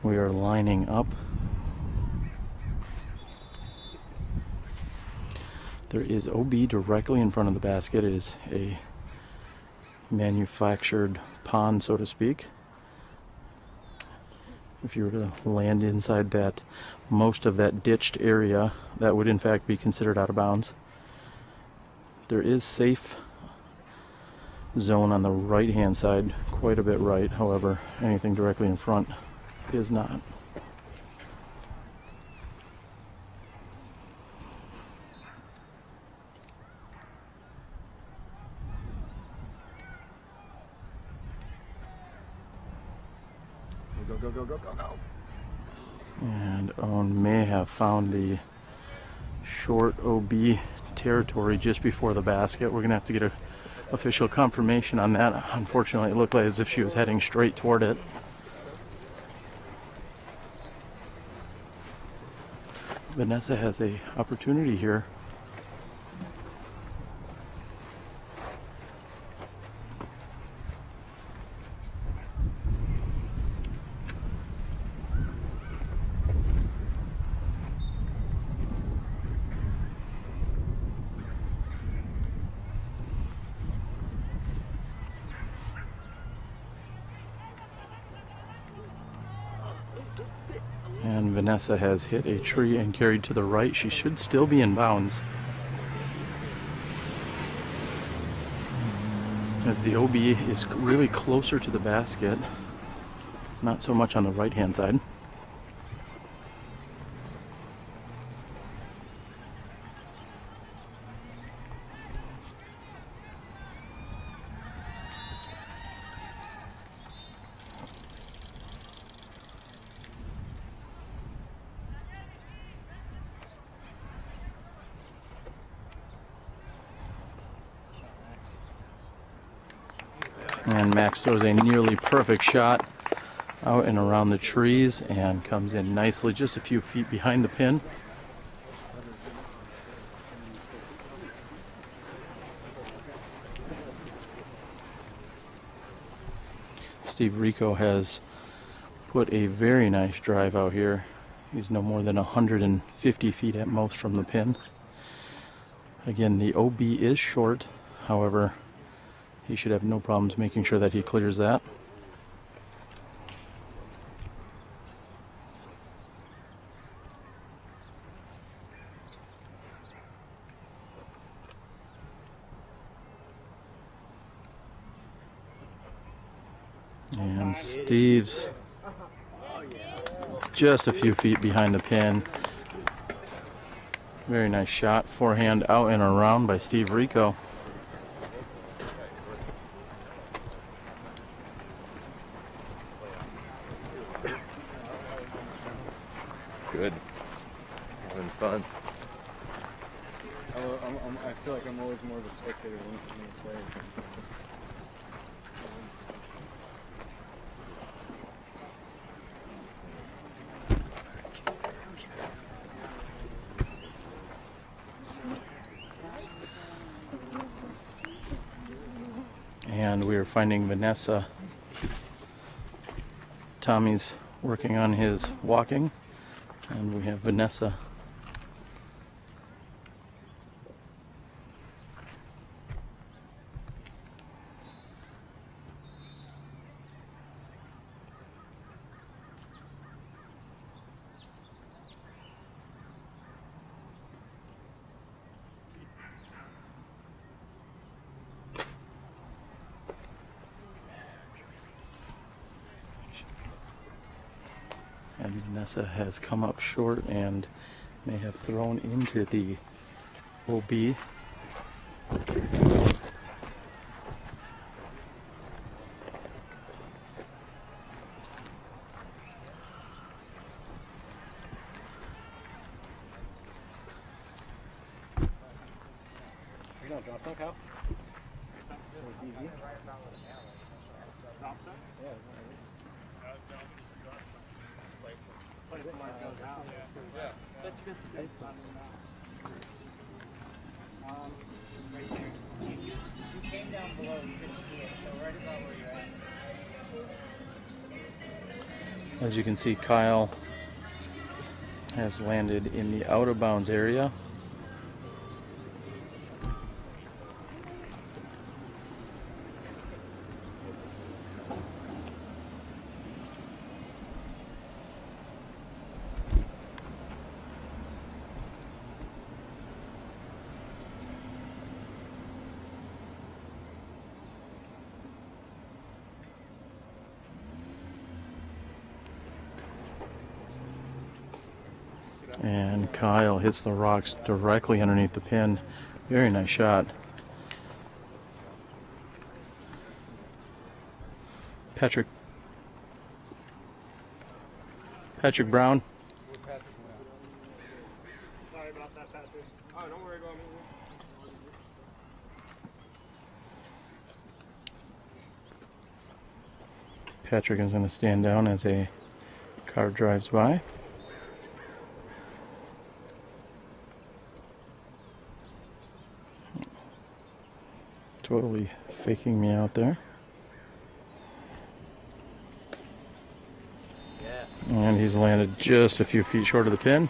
we are lining up. There is OB directly in front of the basket. It is a manufactured pond, so to speak. If you were to land inside that, most of that ditched area, that would in fact be considered out of bounds. There is safe zone on the right hand side, quite a bit right. However, anything directly in front is not. Go, go, go, go, go, go. And Owen may have found the short OB territory just before the basket. We're gonna have to get a official confirmation on that. Unfortunately, it looked like as if she was heading straight toward it. Vanessa has a opportunity here. And Vanessa has hit a tree and carried to the right. She should still be in bounds, as the OB is really closer to the basket, not so much on the right hand side. And Max throws a nearly perfect shot out and around the trees and comes in nicely, just a few feet behind the pin. Steve Rico has put a very nice drive out here. He's no more than 150 feet at most from the pin. Again, the OB is short, however, he should have no problems making sure that he clears that. And Steve's just a few feet behind the pin. Very nice shot, forehand out and around by Steve Rico. Good. Having fun. I feel like I'm always more of a spectator than a player. And we are finding Vanessa. Tommy's working on his walking, and we have Vanessa. And Vanessa has come up short and may have thrown into the OB. You don't drop some, Kyle? Easy. Drop some? Yeah. You came down below, you couldn't see it, so right As you can see, Kyle has landed in the out of bounds area. And Kyle hits the rocks directly underneath the pin. Very nice shot. Patrick Brown. Sorry about that, Patrick. Oh, don't worry about me. Patrick is going to stand down as a car drives by. Totally faking me out there. And he's landed just a few feet short of the pin.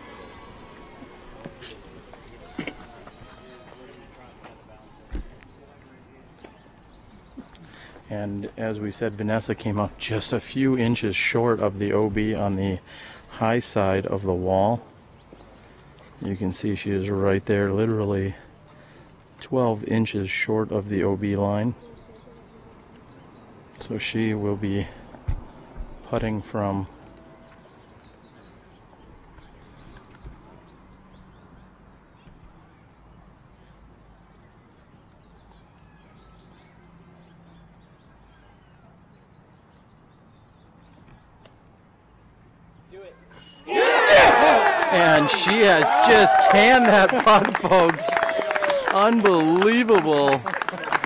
And as we said, Vanessa came up just a few inches short of the OB on the high side of the wall. You can see she is right there, literally 12 inches short of the OB line. So she will be putting from and she has just canned that putt, folks. Unbelievable.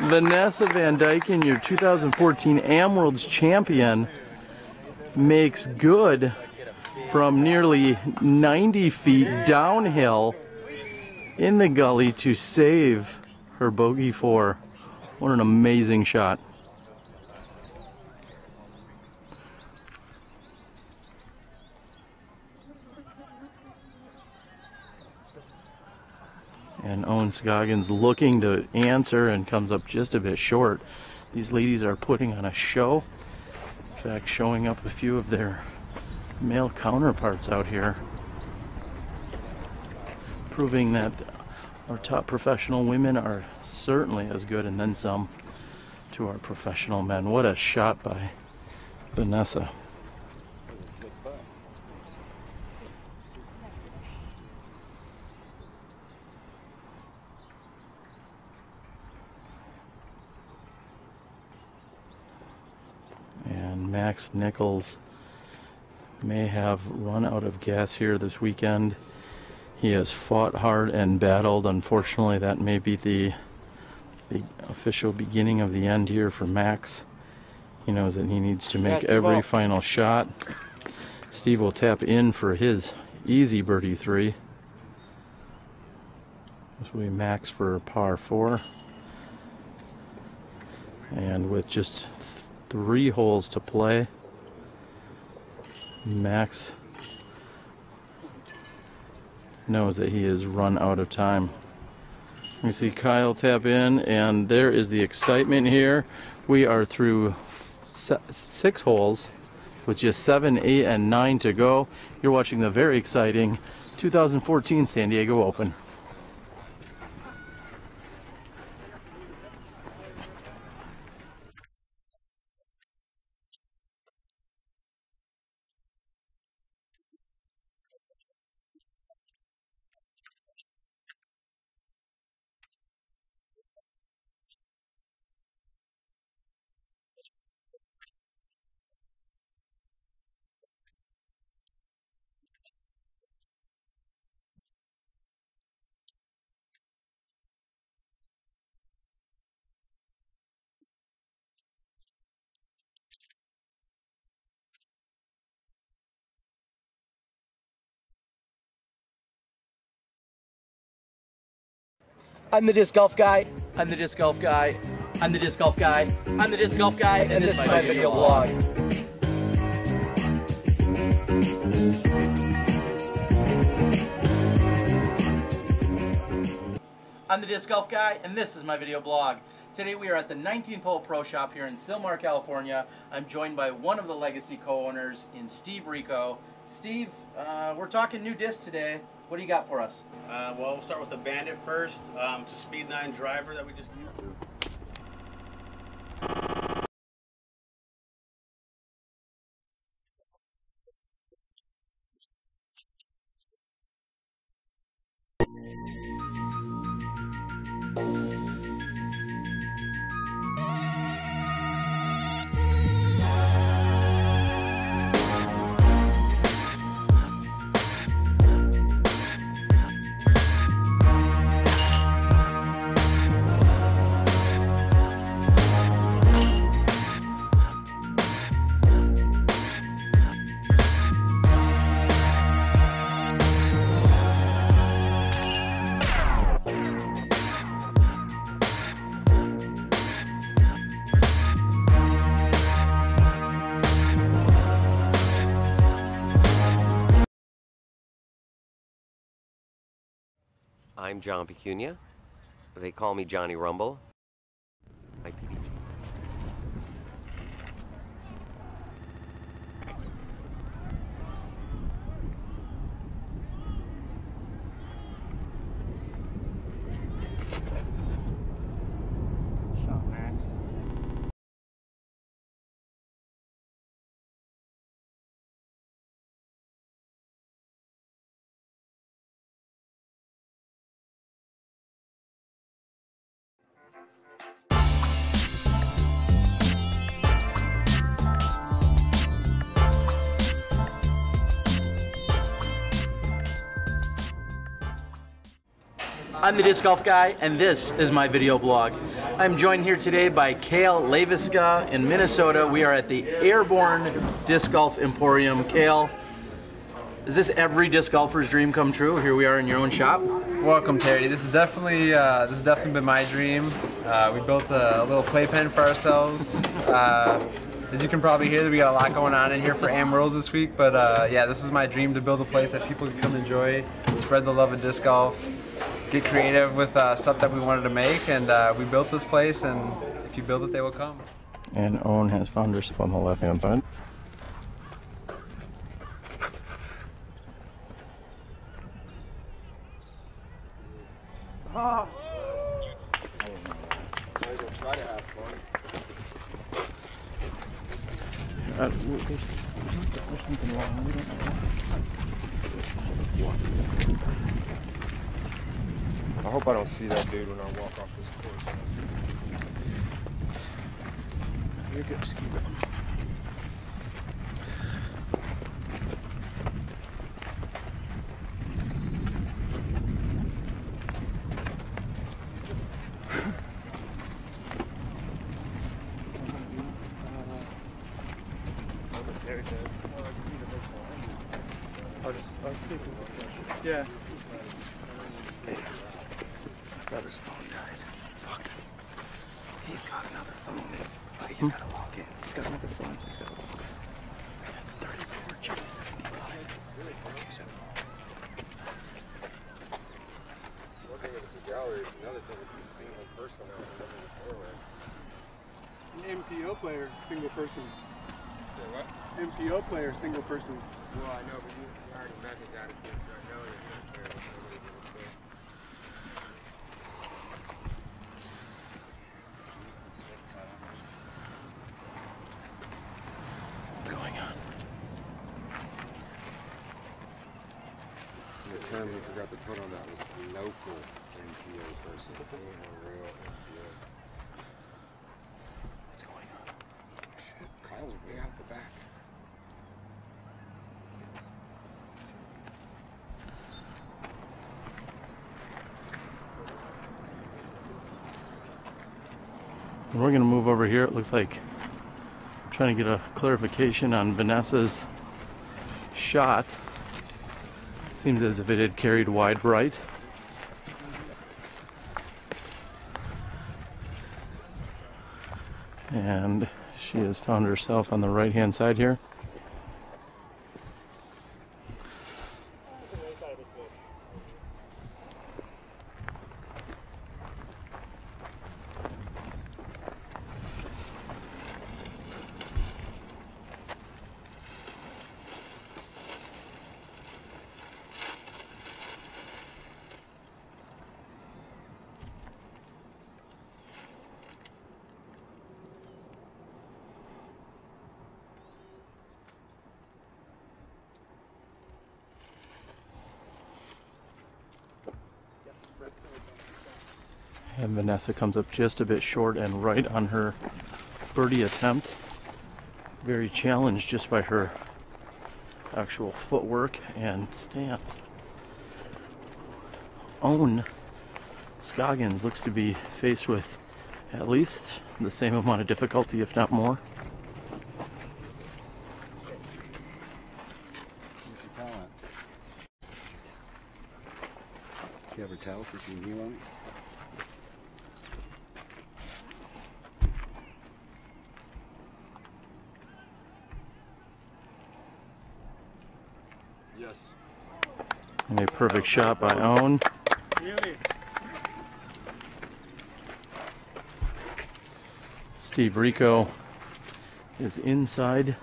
Vanessa Van Dyken, your 2014 Am World's champion, makes good from nearly 90 feet downhill in the gully to save her bogey 4. What an amazing shot. And Owen Scoggins looking to answer and comes up just a bit short. These ladies are putting on a show. In fact, showing up a few of their male counterparts out here, proving that our top professional women are certainly as good and then some to our professional men. What a shot by Vanessa. Max Nichols may have run out of gas here this weekend. He has fought hard and battled. Unfortunately, that may be the official beginning of the end here for Max. He knows that he needs to make every final shot. Steve will tap in for his easy birdie 3. This will be Max for par 4. And with just 3 holes to play, Max knows that he has run out of time. We see Kyle tap in, and there is the excitement here. We are through 6 holes with just 7, 8, and 9 to go. You're watching the very exciting 2014 San Diego Open. I'm the Disc Golf Guy. I'm the Disc Golf Guy. I'm the Disc Golf Guy. I'm the Disc Golf Guy, and this is my video blog. I'm the Disc Golf Guy, and this is my video blog. Today we are at the 19th Hole Pro Shop here in Sylmar, California. I'm joined by one of the Legacy co-owners in Steve Rico. Steve, we're talking new discs today. What do you got for us? Well, we'll start with the Bandit first. It's a Speed 9 driver that we just used. I'm John Pecunia. They call me Johnny Rumble. IPDG. Shot Max. I'm the Disc Golf Guy, and this is my video blog. I'm joined here today by Kale Leviska in Minnesota. We are at the Airborne Disc Golf Emporium. Kale, is this every disc golfer's dream come true? Here we are in your own shop. Welcome, Terry. This has definitely been my dream. We built a little playpen for ourselves. As you can probably hear, we got a lot going on in here for AM Worlds this week. But yeah, this was my dream, to build a place that people can come enjoy, spread the love of disc golf, get creative with stuff that we wanted to make, and we built this place, and if you build it, they will come. And Owen has foundership on the left-hand side. Oh. Try to have fun. There's something wrong. We don't know. I hope I don't see that dude when I walk off this course. You're good. Just keep going. Yeah. Brother's phone died. Fuck. He's got another phone. He's got to log in. He's got another phone. He's got to log in. 34G75. 34G75. One thing if it's a gallery, another thing if it's a single person out in the forward. An MPO player, single person. Say what? MPO player, single person. Well, I know, but you already met his attitude, so I know that you're not fair. What's going on? The term he forgot to put on that was local MPO person. A real MPO. What's going on? Shit, Kyle's way out the back. We're gonna move over here. It looks like I'm trying to get a clarification on Vanessa's shot. Seems as if it had carried wide right. And she has found herself on the right-hand side here. And Vanessa comes up just a bit short and right on her birdie attempt. Very challenged just by her actual footwork and stance. Owen Scoggins looks to be faced with at least the same amount of difficulty, if not more. Do you have her towel so she can kneel on it? Yes. And a perfect shot by Owen. Beauty. Steve Rico is inside.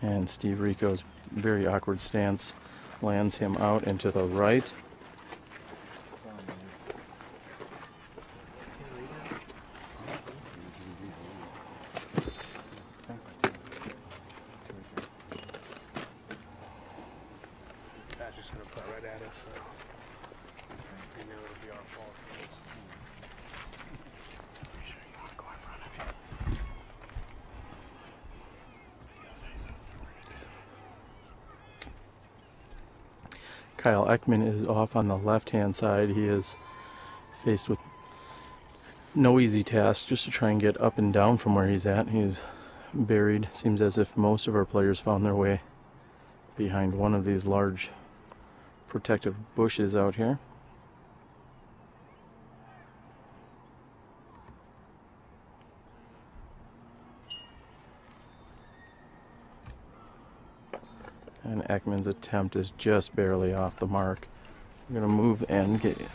And Steve Rico's very awkward stance lands him out and to the right. Patrick's gonna put right at us, so we know it'll be our fault. Kyle Eckmann is off on the left-hand side. He is faced with no easy task just to try and get up and down from where he's at. He is buried. Seems as if most of our players found their way behind one of these large protective bushes out here. And Eckmann's attempt is just barely off the mark. We're going to move and get it.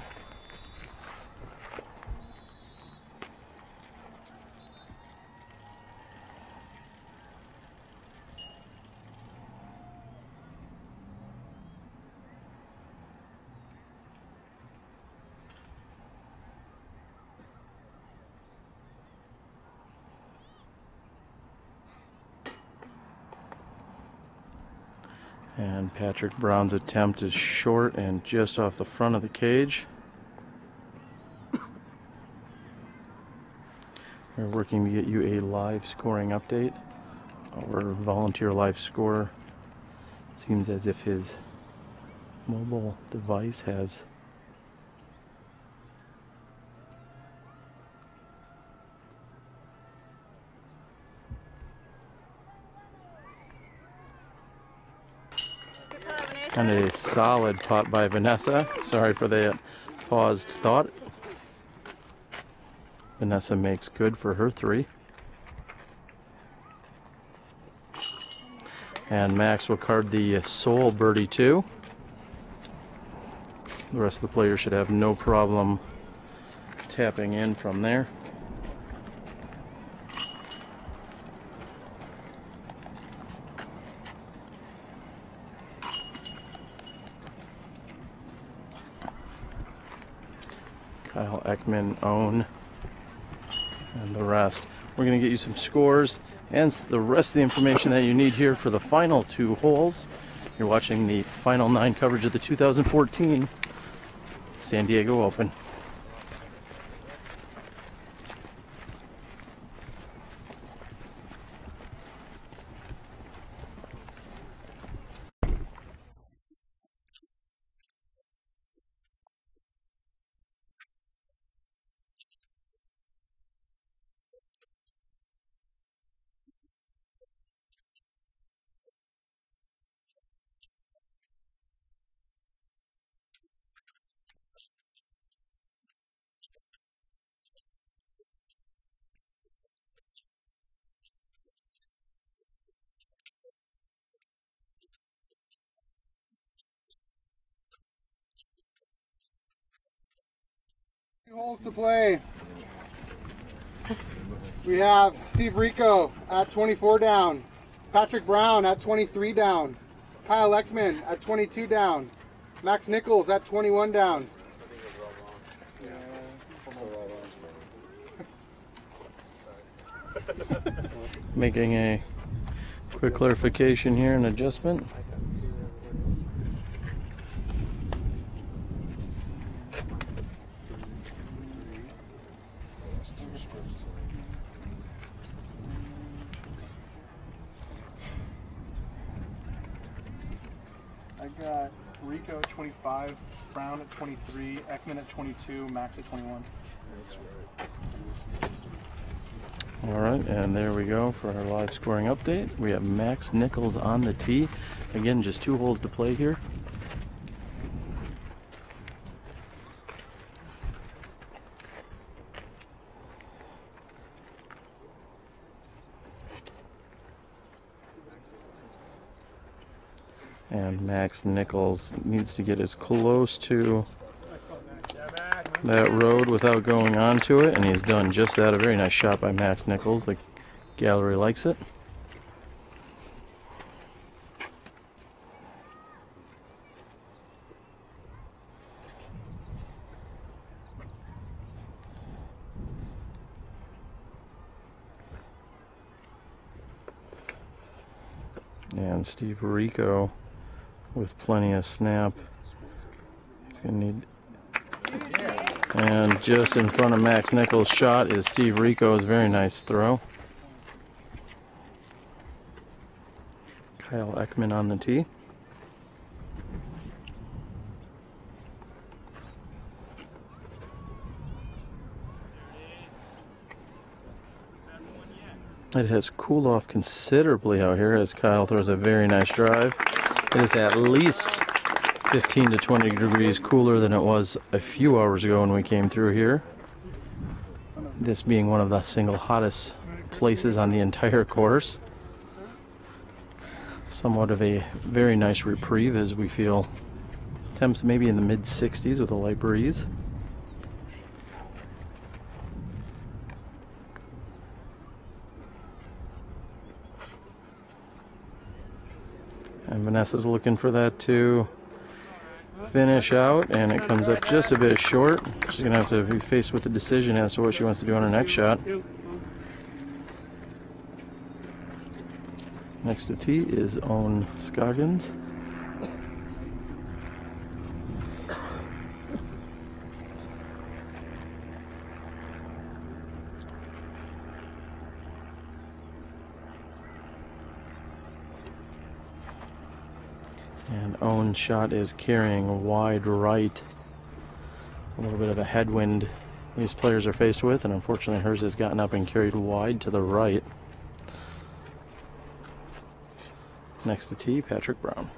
And Patrick Brown's attempt is short and just off the front of the cage. We're working to get you a live scoring update. Our volunteer live scorer seems as if his mobile device has and a solid putt by Vanessa. Sorry for that paused thought. Vanessa makes good for her three. And Max will card the sole birdie too. The rest of the players should have no problem tapping in from there. Kyle Eckmann, Owen, and the rest. We're going to get you some scores and the rest of the information that you need here for the final 2 holes. You're watching the final 9 coverage of the 2014 San Diego Open. Holes to play. We have Steve Rico at 24 down, Patrick Brown at 23 down, Kyle Eckmann at 22 down, Max Nichols at 21 down. Making a quick clarification here and adjustment. I got Rico at 25, Brown at 23, Eckmann at 22, Max at 21. All right, and there we go for our live scoring update. We have Max Nichols on the tee. Again, just 2 holes to play here. And Max Nichols needs to get as close to that road without going onto it, and he's done just that. A very nice shot by Max Nichols. The gallery likes it. And Steve Rico with plenty of snap. He's gonna need. And just in front of Max Nichols' shot is Steve Rico's very nice throw. Kyle Eckmann on the tee. It has cooled off considerably out here as Kyle throws a very nice drive. It is at least 15 to 20 degrees cooler than it was a few hours ago when we came through here. This being one of the single hottest places on the entire course. Somewhat of a very nice reprieve as we feel temps maybe in the mid 60s with a light breeze. And Vanessa's looking for that to finish out, and it comes up just a bit short. She's going to have to be faced with a decision as to what she wants to do on her next shot. Next to tee is Owen Scoggins. And Owen's shot is carrying wide right. A little bit of a headwind these players are faced with, and unfortunately hers has gotten up and carried wide to the right. Next to tee, Patrick Brown.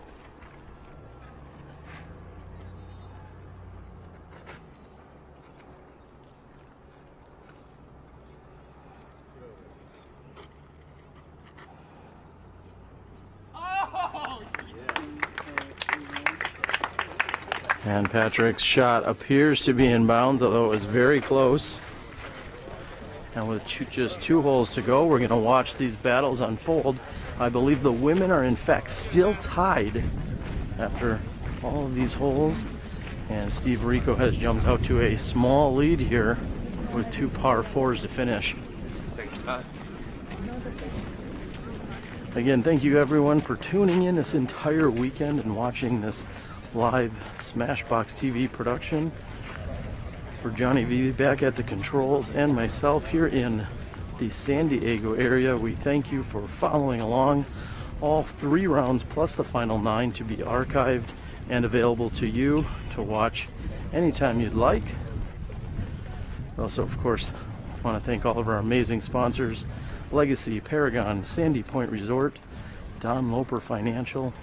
And Patrick's shot appears to be in bounds, although it was very close. And with just 2 holes to go, we're going to watch these battles unfold. I believe the women are in fact still tied after all of these holes. And Steve Rico has jumped out to a small lead here with 2 par 4s to finish. Same shot. Again, thank you everyone for tuning in this entire weekend and watching this live SmashBoxxTV production. For Johnny V back at the controls and myself here in the San Diego area, we thank you for following along. All 3 rounds plus the final 9 to be archived and available to you to watch anytime you'd like. Also, of course, want to thank all of our amazing sponsors: Legacy, Paragon, Sandy Point Resort, Don Loper Financial,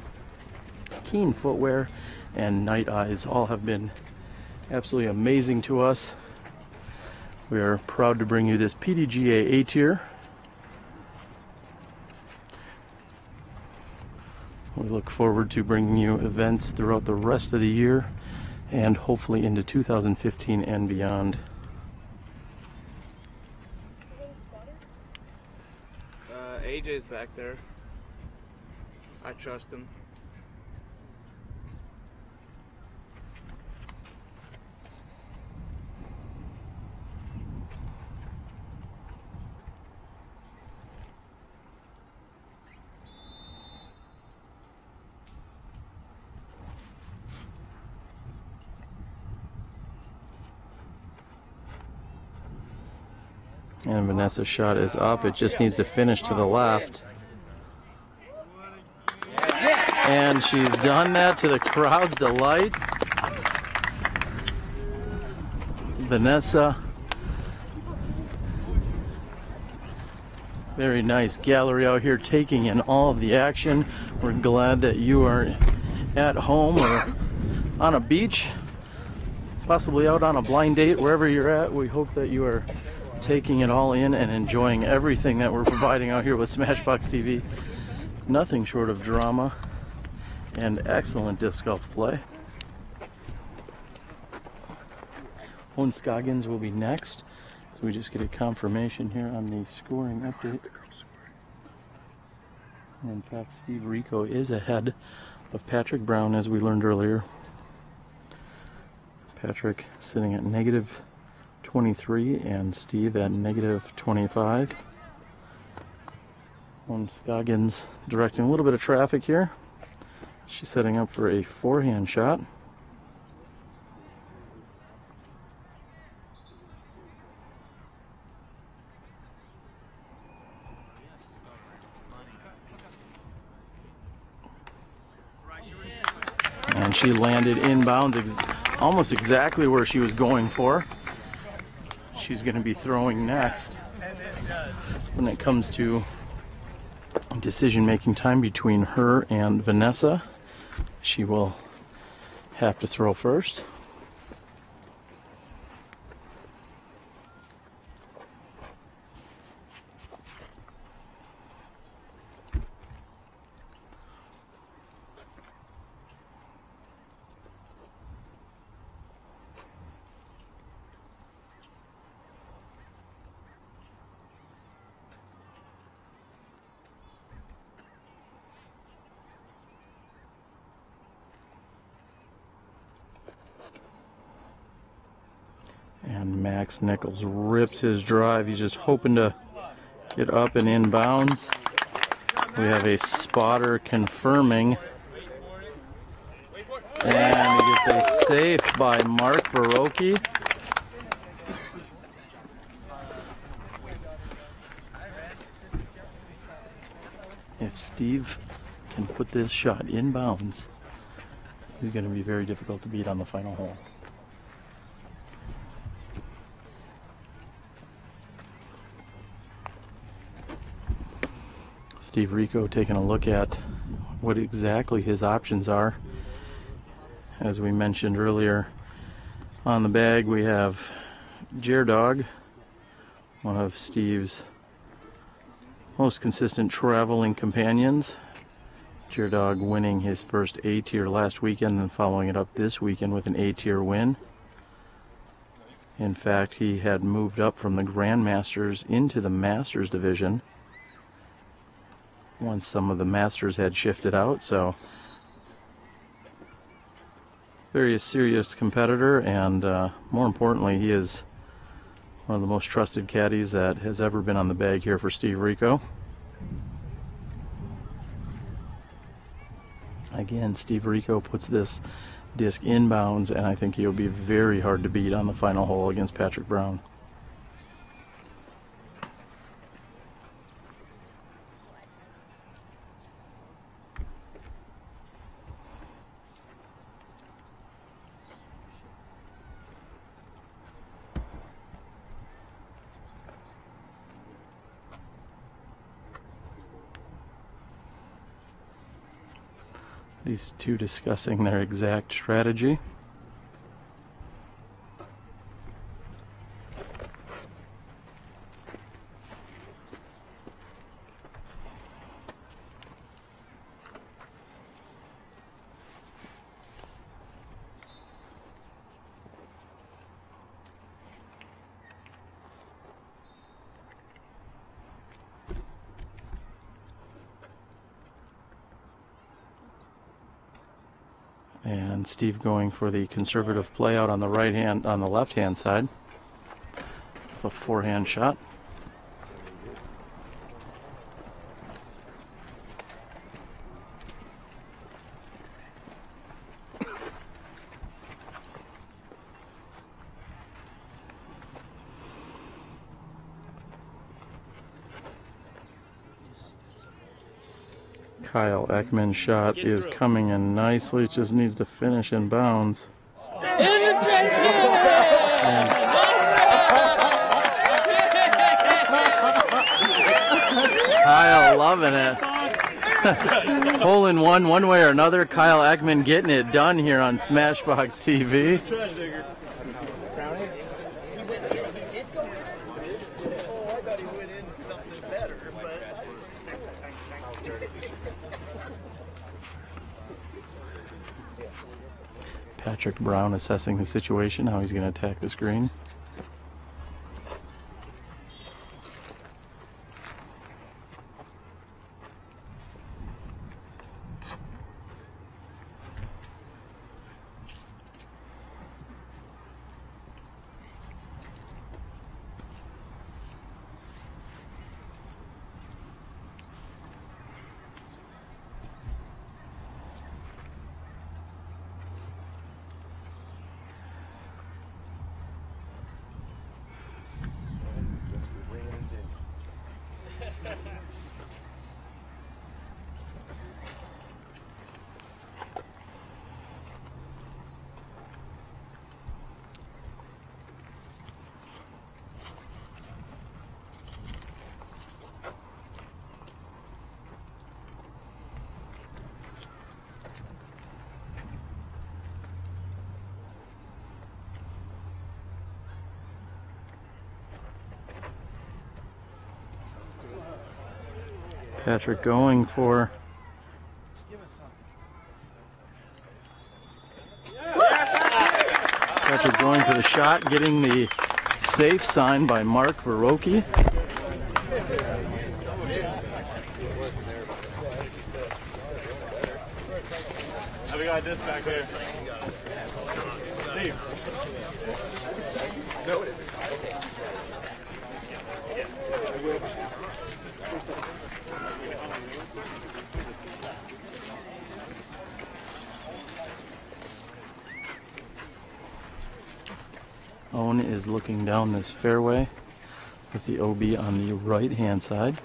Keen Footwear, and Night Eyes. All have been absolutely amazing to us. We are proud to bring you this PDGA A-tier. We look forward to bringing you events throughout the rest of the year and hopefully into 2015 and beyond. AJ's back there. I trust him. And Vanessa's shot is up. It just needs to finish to the left. And she's done that to the crowd's delight. Vanessa. Very nice gallery out here taking in all of the action. We're glad that you are at home or on a beach, possibly out on a blind date, wherever you're at. We hope that you are taking it all in and enjoying everything that we're providing out here with SmashBoxxTV. Nothing short of drama and excellent disc golf play. Owen Scoggins will be next. So we just get a confirmation here on the scoring update. And in fact, Steve Rico is ahead of Patrick Brown, as we learned earlier. Patrick sitting at -23 and Steve at -25. Owen Scoggins directing a little bit of traffic here. She's setting up for a forehand shot. And she landed inbounds almost exactly where she was going for. She's going to be throwing next. When it comes to decision-making time between her and Vanessa, she will have to throw first. And Max Nichols rips his drive. He's just hoping to get up and inbounds. We have a spotter confirming. And he gets a safe by Mark Verocchi. If Steve can put this shot inbounds, he's going to be very difficult to beat on the final hole. Steve Rico taking a look at what exactly his options are. As we mentioned earlier, on the bag we have Dog, one of Steve's most consistent traveling companions. Dog winning his first A-tier last weekend and following it up this weekend with an A-tier win. In fact, he had moved up from the Grandmasters into the Masters division once some of the Masters had shifted out. So very serious competitor, and more importantly, he is one of the most trusted caddies that has ever been on the bag here for Steve Rico. Again, Steve Rico puts this disc inbounds, and I think he'll be very hard to beat on the final hole against Patrick Brown. These two discussing their exact strategy. And Steve going for the conservative play out on the left hand side with a forehand shot. Kyle Eckmann's shot is coming in nicely. It just needs to finish in bounds. Kyle loving it. Hole in one way or another. Kyle Eckmann getting it done here on SmashBoxxTV. Patrick Brown assessing the situation, how he's going to attack this green. Patrick going for the shot, getting the safe sign by Mark Verrocchi. We got this back there. Steve. No, it isn't. Owen is looking down this fairway with the OB on the right hand side.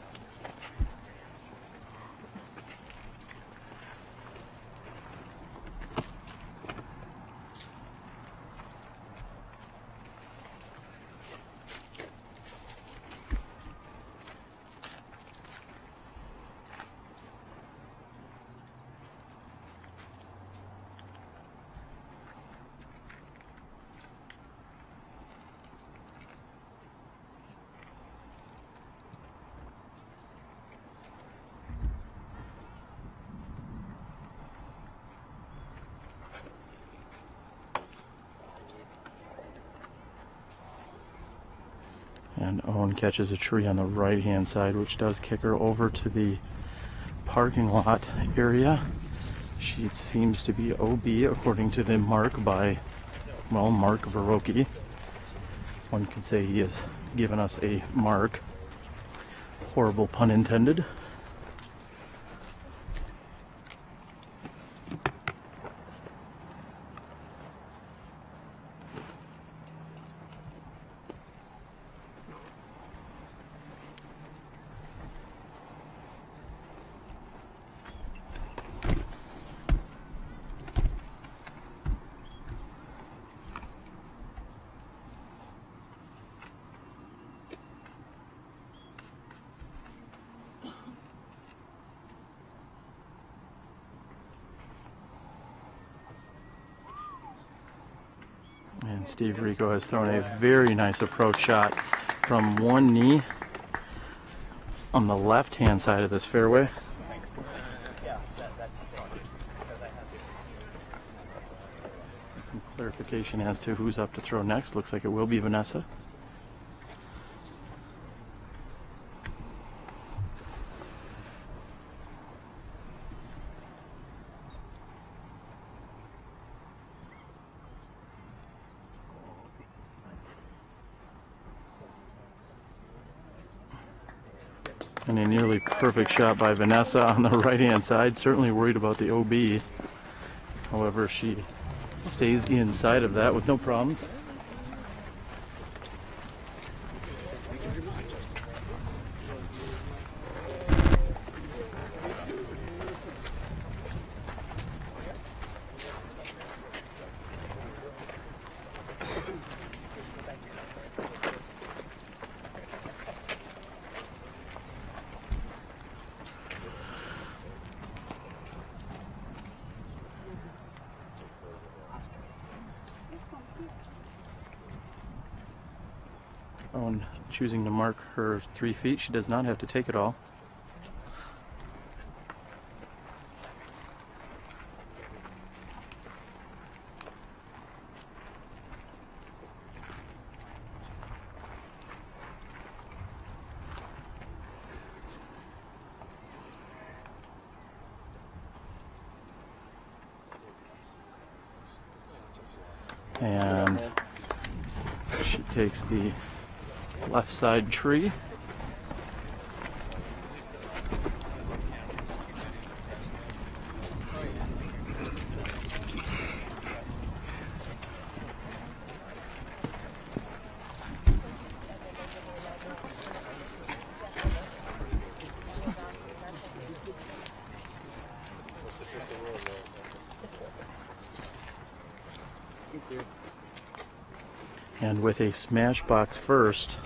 And Owen catches a tree on the right hand side, which does kick her over to the parking lot area. She seems to be OB according to the mark by, well, Mark Verrocchi. One could say he has given us a mark. Horrible pun intended. Steve Rico has thrown a very nice approach shot from one knee on the left-hand side of this fairway. Some clarification as to who's up to throw next. Looks like it will be Vanessa. And a nearly perfect shot by Vanessa on the right-hand side. Certainly worried about the OB. However, she stays inside of that with no problems. On choosing to mark her 3 feet, she does not have to take it all. And she takes the left side tree. And with a smash box first,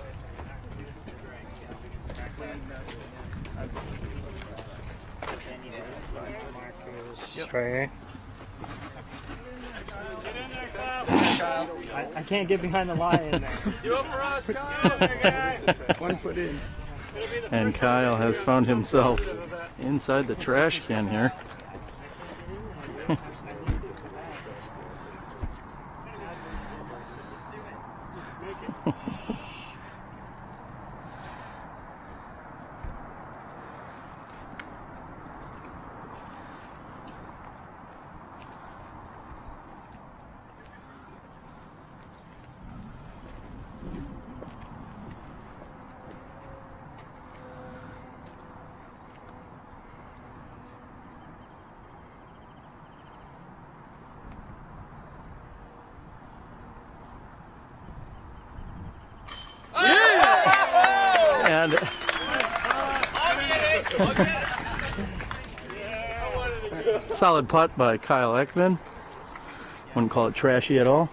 Right. I can't get behind the line. Do it for us, Kyle. 1 foot in. and Kyle has found himself inside the trash can here. And solid putt by Kyle Eckmann. Wouldn't call it trashy at all.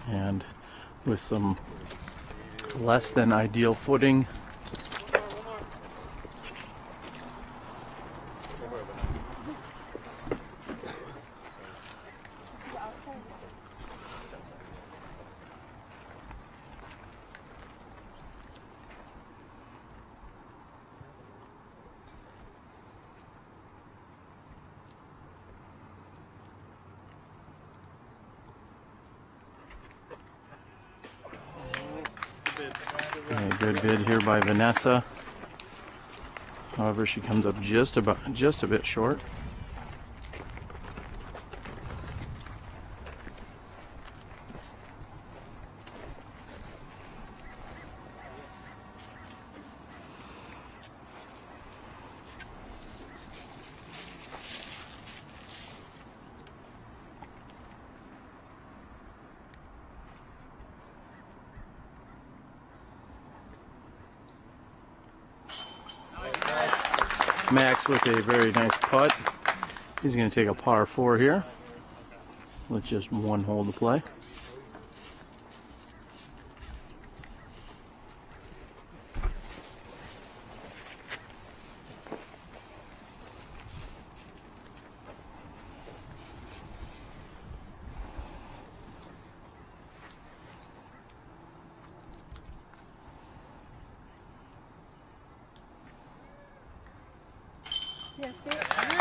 And with some less than ideal footing, a good bid here by Vanessa. However, she comes up just a bit short. Max with a very nice putt. He's going to take a par 4 here with just 1 hole to play.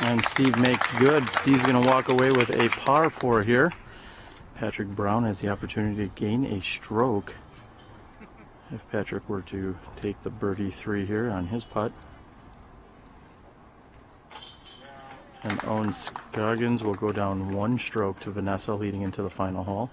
And Steve makes good. Steve's going to walk away with a par 4 here. Patrick Brown has the opportunity to gain a stroke if Patrick were to take the birdie 3 here on his putt. And Owen Scoggins will go down 1 stroke to Vanessa leading into the final hole.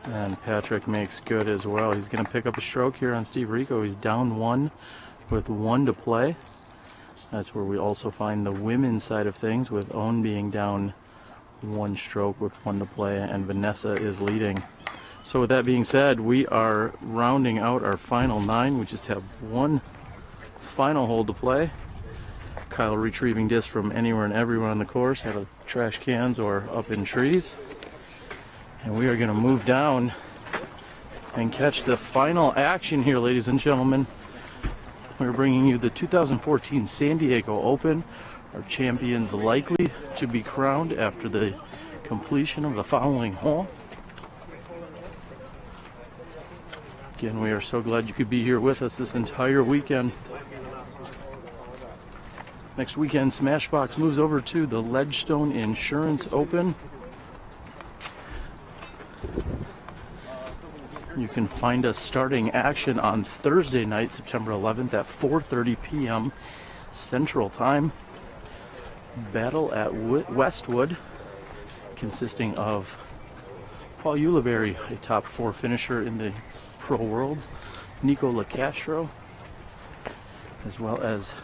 And Patrick makes good as well. He's going to pick up a stroke here on Steve Rico. He's down 1 with 1 to play. That's where we also find the women's side of things, with Owen being down 1 stroke with 1 to play, and Vanessa is leading. So with that being said, we are rounding out our final 9. We just have 1 final hole to play. Kyle retrieving discs from anywhere and everywhere on the course, out of trash cans or up in trees. And we are going to move down and catch the final action here, ladies and gentlemen. We're bringing you the 2014 San Diego Open. Our champions likely to be crowned after the completion of the following hole. Again, we are so glad you could be here with us this entire weekend. Next weekend, Smashbox moves over to the Ledgestone Insurance Open. You can find us starting action on Thursday night, September 11th at 4:30 p.m. Central Time. Battle at Westwood, consisting of Paul Ulibarri, a top 4 finisher in the Pro Worlds, Nico LaCastro, as well as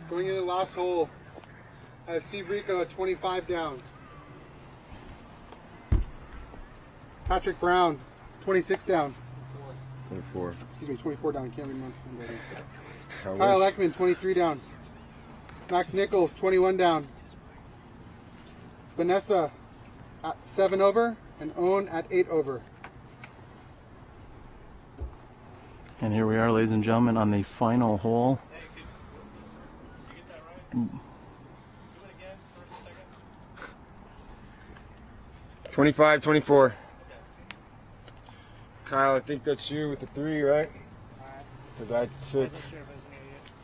Going into the last hole, I have Steve Rico at 25 down. Patrick Brown, 26 down. 24. Excuse me, 24 down. Can't read my handwriting. How Kyle was- Eckmann, 23 down. Max Nichols, 21 down. Vanessa at 7 over, and Owen at 8 over. And here we are, ladies and gentlemen, on the final hole. 25, 24. Kyle, I think that's you with the 3, right? Because I took...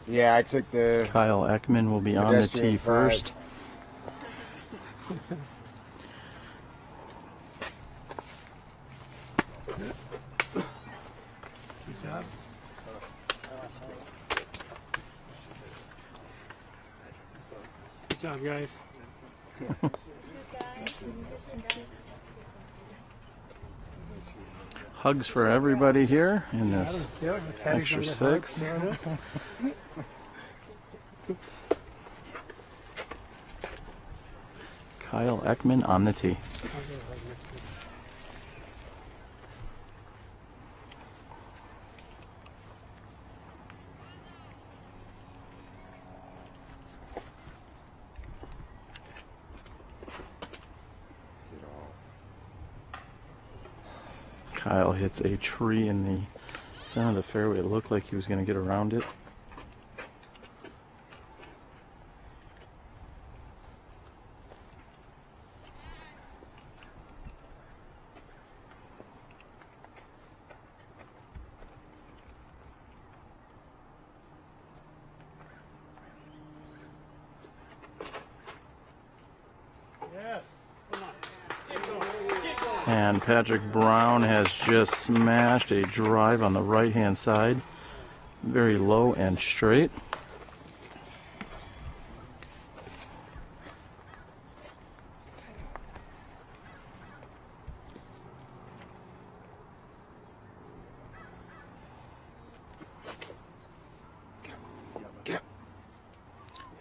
Yeah, I took the... Kyle Eckmann will be on the tee first. Good job. Good job, guys. Hugs for everybody here in this extra 6. Kyle Eckmann on the tee. Kyle hits a tree in the center of the fairway. It looked like he was going to get around it. And Patrick Brown has just smashed a drive on the right-hand side. Very low and straight.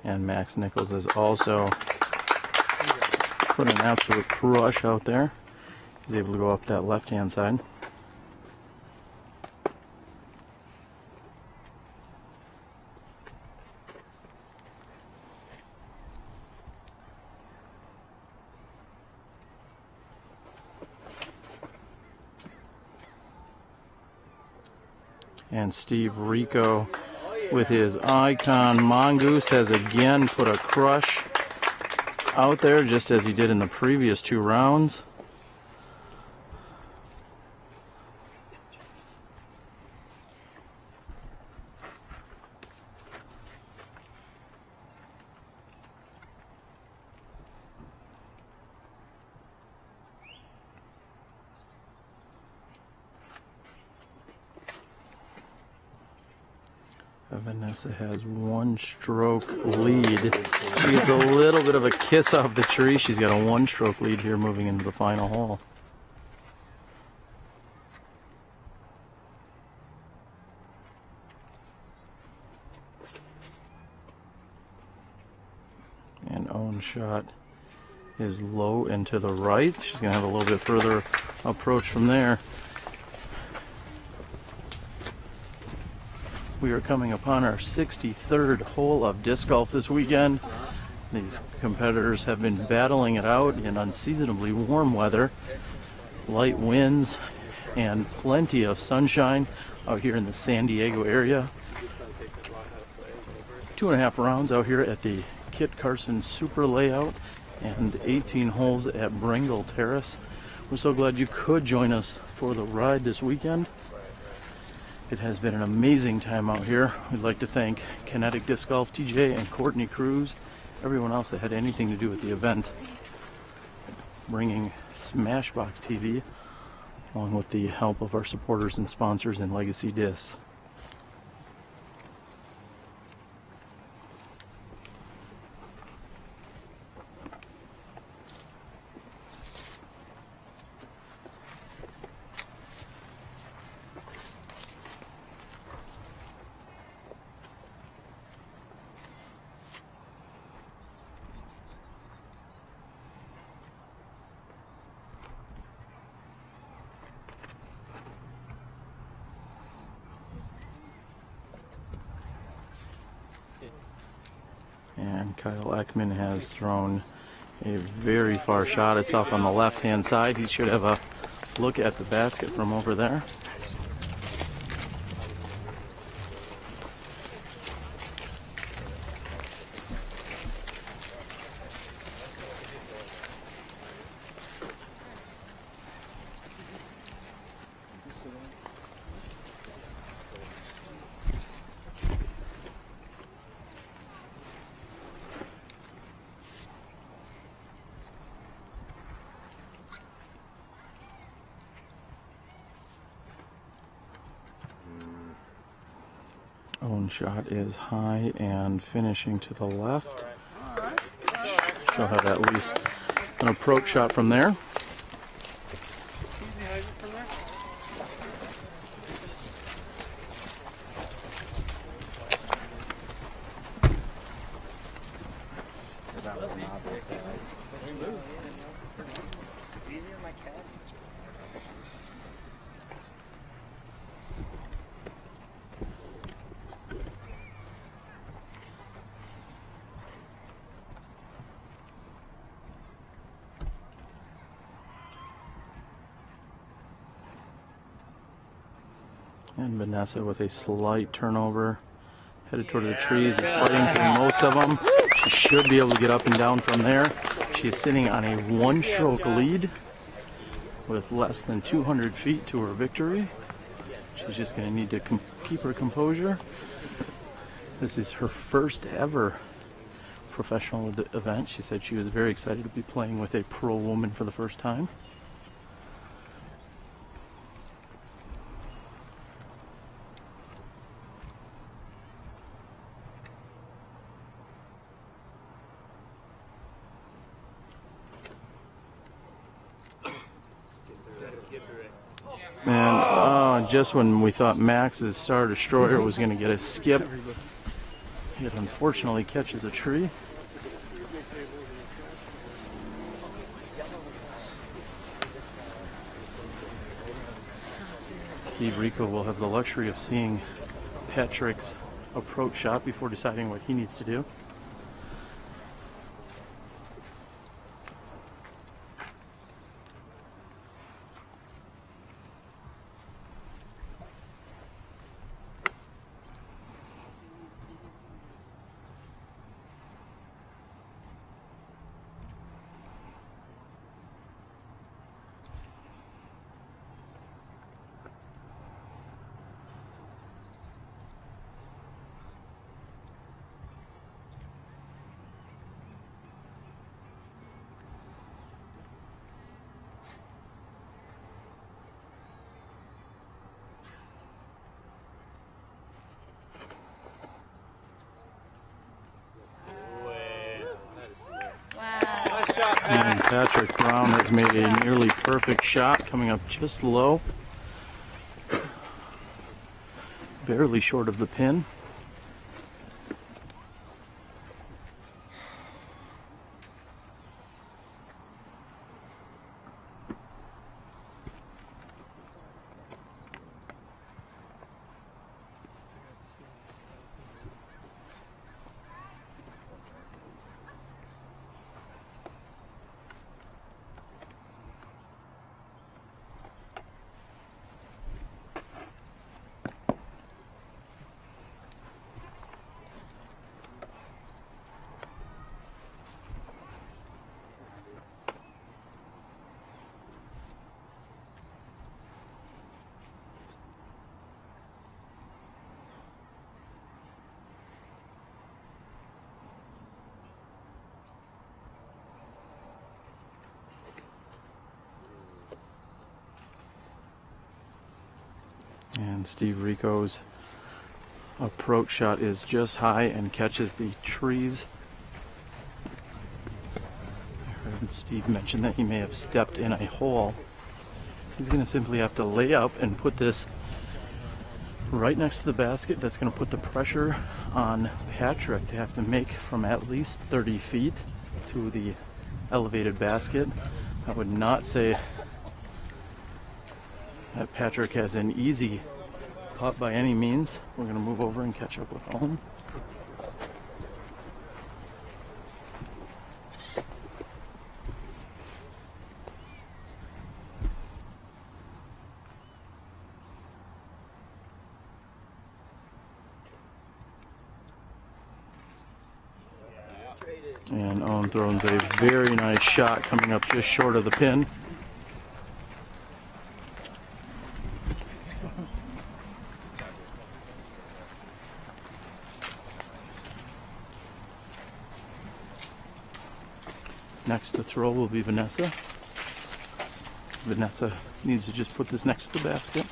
And Max Nichols has also put an absolute crush out there. He's able to go up that left-hand side. And Steve Rico with his Icon Mongoose has again put a crush out there, just as he did in the previous 2 rounds. Vanessa has 1-stroke lead. She gets a little bit of a kiss off the tree. She's got a 1-stroke lead here moving into the final hole. And Owen shot is low and to the right. She's going to have a little bit further approach from there. We are coming upon our 63rd hole of disc golf this weekend. These competitors have been battling it out in unseasonably warm weather, light winds, and plenty of sunshine out here in the San Diego area. 2.5 rounds out here at the Kit Carson Super Layout and 18 holes at Brengle Terrace. We're so glad you could join us for the ride this weekend. It has been an amazing time out here. We'd like to thank Kinetic Disc Golf, TJ and Courtney Cruz, everyone else that had anything to do with the event, bringing SmashBoxxTV, along with the help of our supporters and sponsors in Legacy Discs. And Kyle Eckmann has thrown a very far shot. It's off on the left-hand side. He should have a look at the basket from over there. Own shot is high and finishing to the left. She'll have at least an approach shot from there. And Vanessa with a slight turnover, headed toward the trees, is fighting through most of them. She should be able to get up and down from there. She is sitting on a one-stroke lead with less than 200 feet to her victory. She's just going to need to keep her composure. This is her first ever professional event. She said she was very excited to be playing with a pro woman for the first time. And just when we thought Max's Star Destroyer was going to get a skip, it unfortunately catches a tree. Steve Rico will have the luxury of seeing Patrick's approach shot before deciding what he needs to do. And Patrick Brown has made a nearly perfect shot, coming up just low, barely short of the pin. And Steve Rico's approach shot is just high and catches the trees. I heard Steve mention that he may have stepped in a hole. He's going to simply have to lay up and put this right next to the basket. That's going to put the pressure on Patrick to have to make from at least 30 feet to the elevated basket. I would not say that Patrick has an easy putt by any means. We're going to move over and catch up with Owen. And Owen throws a very nice shot coming up just short of the pin. Next to throw will be Vanessa. Vanessa needs to just put this next to the basket.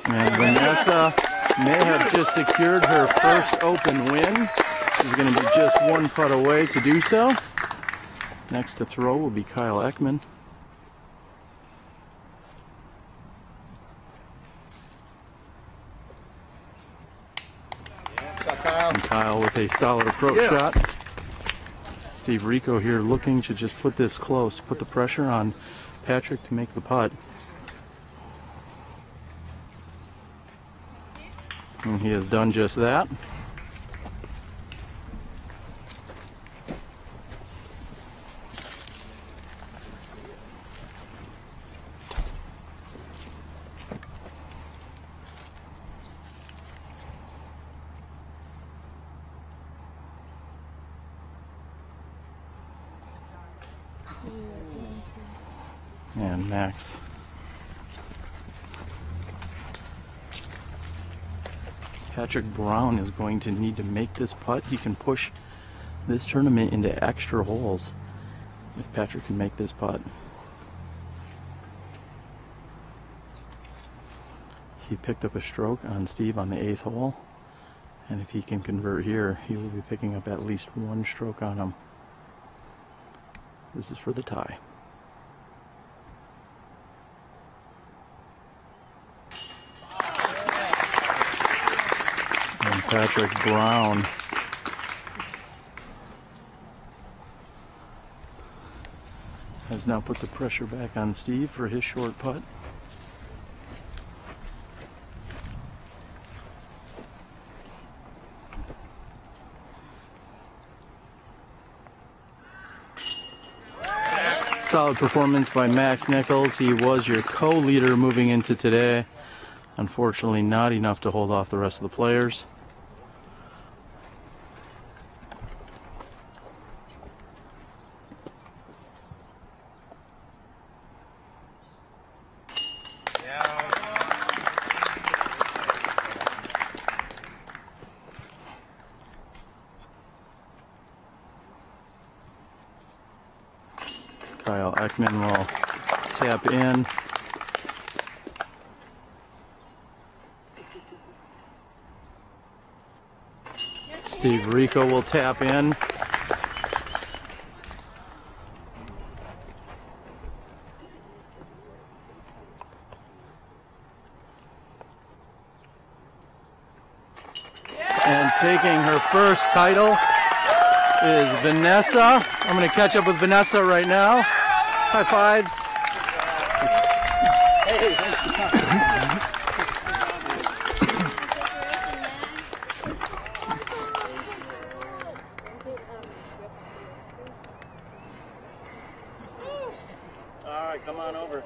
And Vanessa may have just secured her first Open win. She's going to be just one putt away to do so. Next to throw will be Kyle Eckmann. And Kyle with a solid approach shot. Steve Rico here looking to just put this close, put the pressure on Patrick to make the putt. And he has done just that. And Max. Patrick Brown is going to need to make this putt. He can push this tournament into extra holes if Patrick can make this putt. He picked up a stroke on Steve on the 8th hole, and if he can convert here, he will be picking up at least 1 stroke on him. This is for the tie. And Patrick Brown has now put the pressure back on Steve for his short putt. Solid performance by Max Nichols. He was your co-leader moving into today. Unfortunately, not enough to hold off the rest of the players. Eckmann will tap in. Steve Rico will tap in. And taking her first title is Vanessa. I'm going to catch up with Vanessa right now. High fives. Hey, thanks for coming. All right, come on over.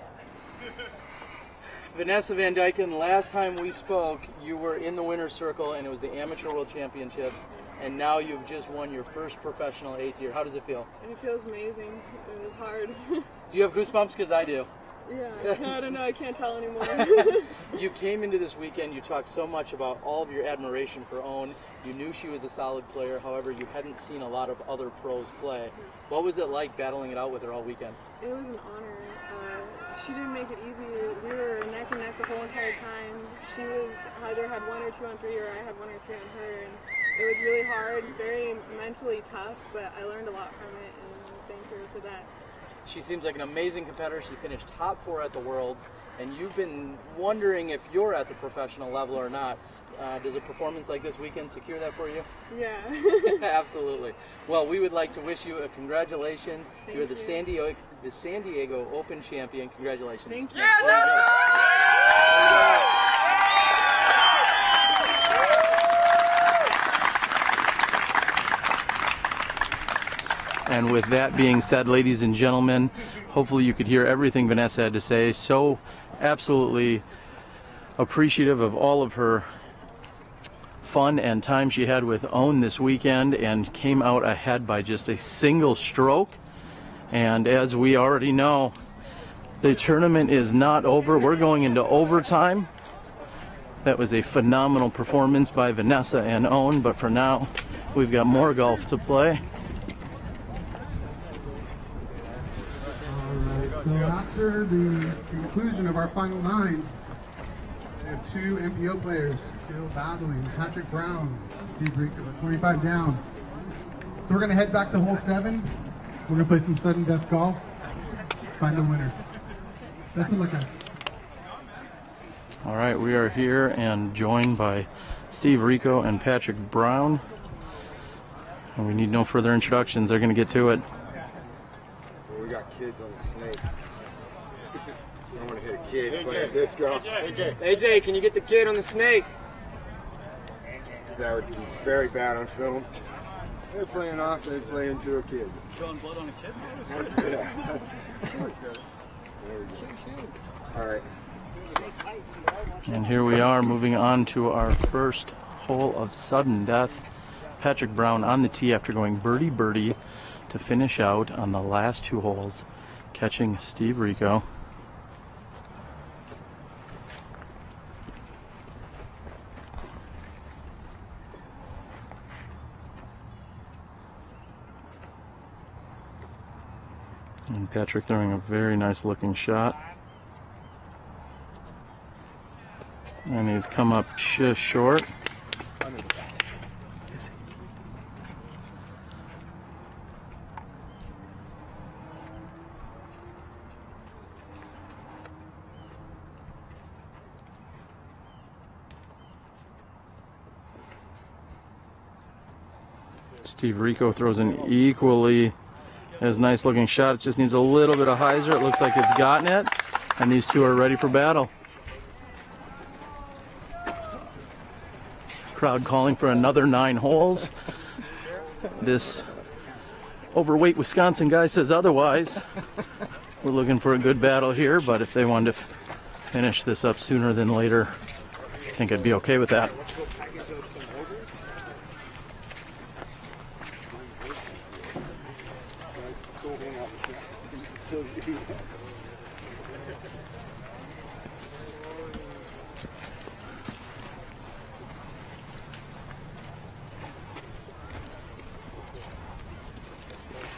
Vanessa Van Dyken, last time we spoke, you were in the winner's circle and it was the Amateur World Championships, and now you've just won your first professional 8th year. How does it feel? It feels amazing. It was hard. Do you have goosebumps? Because I do. Yeah, I don't know, I can't tell anymore. You came into this weekend, you talked so much about all of your admiration for Own. You knew she was a solid player, however, you hadn't seen a lot of other pros play. What was it like battling it out with her all weekend? It was an honor. She didn't make it easy. We were neck and neck the whole entire time. She was either had 1 or 2 on 3, or I had 1 or 3 on her. And it was really hard, very mentally tough, but I learned a lot from it, and thank her for that. She seems like an amazing competitor. She finished top 4 at the Worlds, and you've been wondering if you're at the professional level or not. Does a performance like this weekend secure that for you? Yeah. Absolutely. Well, we would like to wish you a congratulations. You're the San Diego Open champion. Congratulations. Thank you. And with that being said, ladies and gentlemen, hopefully you could hear everything Vanessa had to say. So absolutely appreciative of all of her fun and time she had with Own this weekend, and came out ahead by just a single stroke. And as we already know, the tournament is not over. We're going into overtime. That was a phenomenal performance by Vanessa and Own, but for now, we've got more golf to play. So after the conclusion of our final 9, we have 2 MPO players still battling. Patrick Brown, Steve Rico at 25 down. So we're going to head back to hole 7. We're going to play some sudden death golf, find a winner. Best of luck, guys. All right, we are here and joined by Steve Rico and Patrick Brown. And we need no further introductions. They're going to get to it. We got kids on the snake. I want to hit a kid playing disc golf. AJ, can you get the kid on the snake? that would be very bad on film. They're playing off, they play into a kid. Drawing blood on a kid? Yeah, that's there we go. All right. And here we are moving on to our first hole of sudden death. Patrick Brown on the tee after going birdie to finish out on the last 2 holes, catching Steve Rico. And Patrick throwing a very nice looking shot. And he's come up just short. Steve Rico throws an equally as nice looking shot. It just needs a little bit of hyzer. It looks like it's gotten it. And these two are ready for battle. Crowd calling for another 9 holes. This overweight Wisconsin guy says otherwise. We're looking for a good battle here, but if they wanted to finish this up sooner than later, I think I'd be okay with that.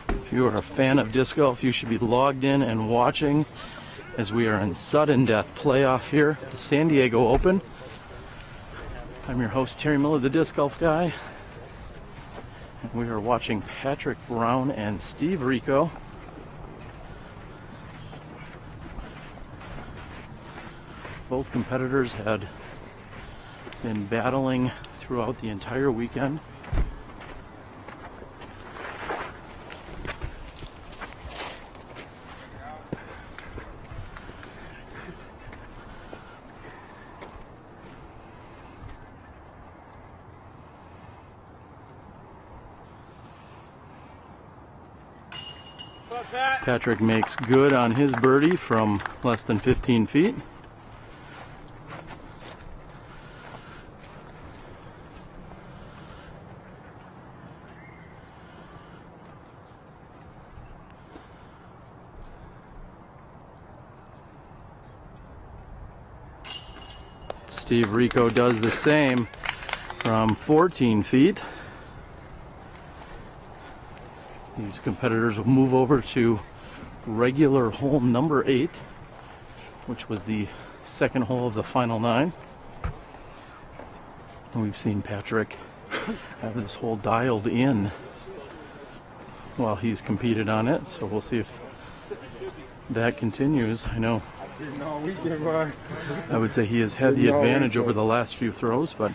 If you are a fan of disc golf, you should be logged in and watching as we are in sudden death playoff here at the San Diego Open. I'm your host, Terry Miller, the disc golf guy. And we are watching Patrick Brown and Steve Rico. Both competitors had been battling throughout the entire weekend. Patrick makes good on his birdie from less than 15 feet. Steve Rico does the same from 14 feet. These competitors will move over to regular hole number 8, which was the second hole of the final 9. And we've seen Patrick have this hole dialed in while he's competed on it, so we'll see if that continues. I know I would say he has had the advantage over the last few throws, but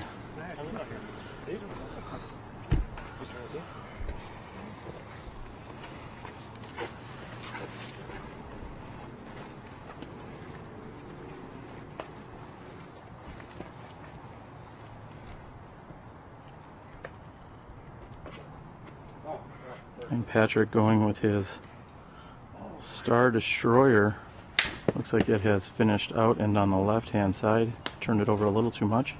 and Patrick going with his Star Destroyer. Looks like it has finished out and on the left hand side. Turned it over a little too much.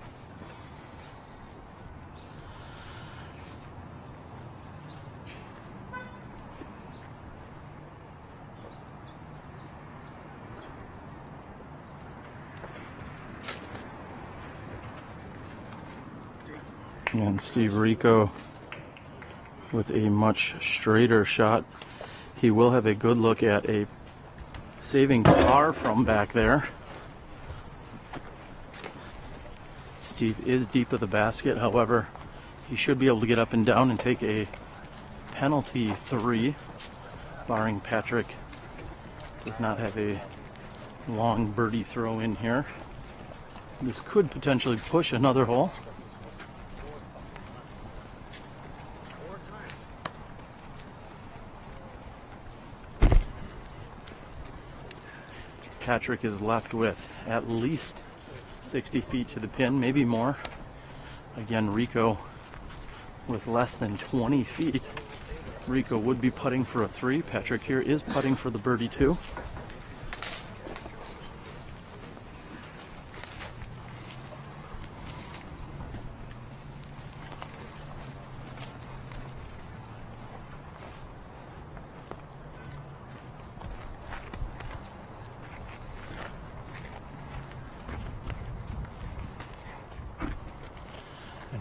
And Steve Rico with a much straighter shot. He will have a good look at a saving par from back there. Steve is deep of the basket, however, he should be able to get up and down and take a penalty 3, barring Patrick does not have a long birdie throw in here. This could potentially push another hole. Patrick is left with at least 60 feet to the pin, maybe more. Again, Rico with less than 20 feet. Rico would be putting for a 3. Patrick here is putting for the birdie 2.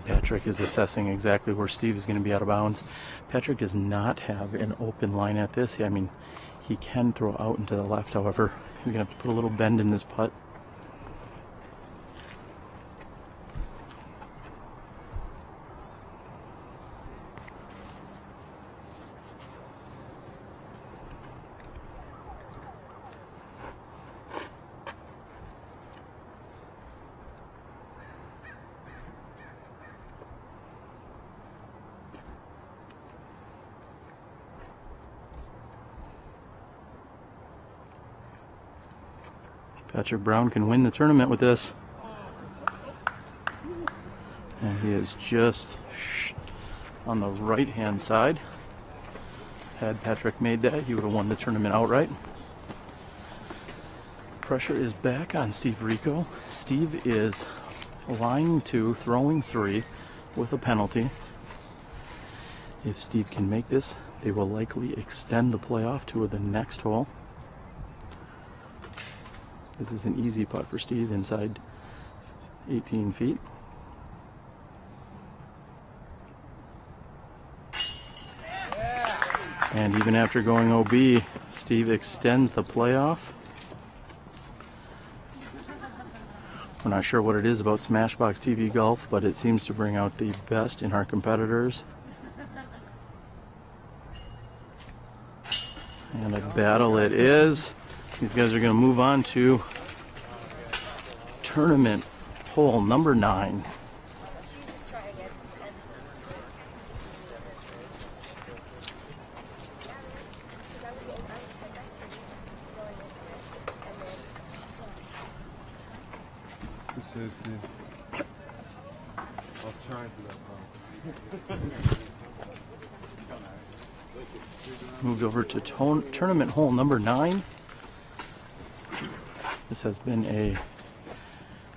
Patrick is assessing exactly where Steve is going to be out of bounds. Patrick does not have an open line at this. I mean, he can throw out and to the left, however. He's going to have to put a little bend in this putt. Patrick Brown can win the tournament with this. And he is just on the right-hand side. Had Patrick made that, he would have won the tournament outright. Pressure is back on Steve Rico. Steve is line 2, throwing 3 with a penalty. If Steve can make this, they will likely extend the playoff to the next hole. This is an easy putt for Steve inside 18 feet. And even after going OB, Steve extends the playoff. We're not sure what it is about SmashBoxxTV Golf, but it seems to bring out the best in our competitors. And a battle it is. These guys are going to move on to tournament hole number 9. I'll try and do that. Moved over to tournament hole number 9. This has been a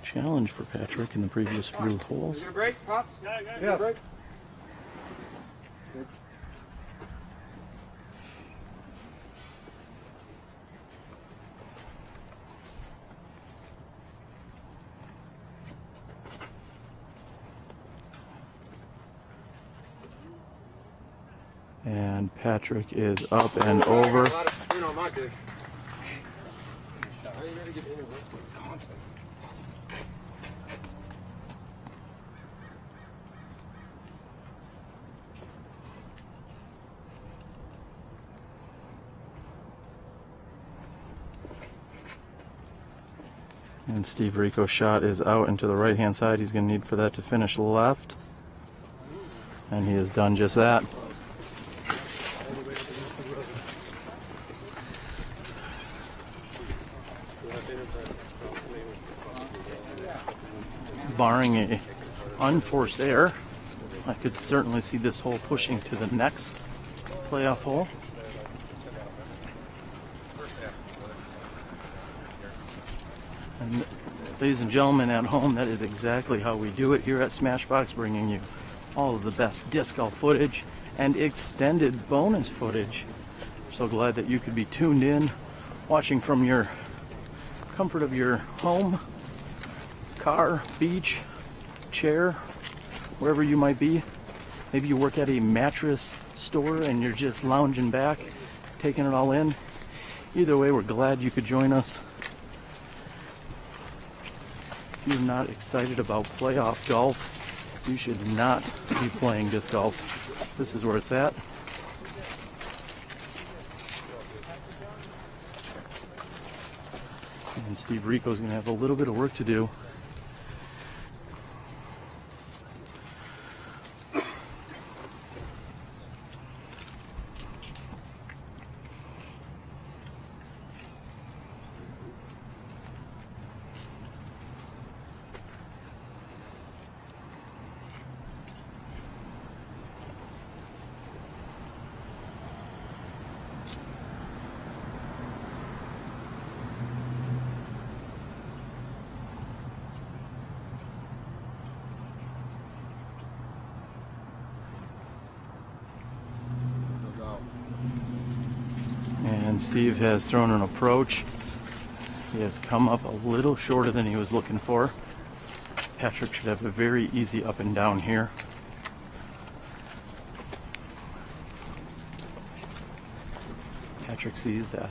challenge for Patrick in the previous few holes. You gonna break, Pop? Yeah. Break? And Patrick is up and over. And Steve Rico's shot is out into the right hand side. He's going to need for that to finish left. And he has done just that. Barring a unforced error, I could certainly see this hole pushing to the next playoff hole. And ladies and gentlemen at home, that is exactly how we do it here at SmashBoxx, bringing you all of the best disc golf footage and extended bonus footage. So glad that you could be tuned in, watching from your comfort of your home, car, beach, chair, wherever you might be. Maybe you work at a mattress store and you're just lounging back, taking it all in. Either way, we're glad you could join us. If you're not excited about playoff golf, you should not be playing disc golf. This is where it's at. And Steve Rico's going to have a little bit of work to do. And Steve has thrown an approach. He has come up a little shorter than he was looking for. Patrick should have a very easy up and down here. Patrick sees that.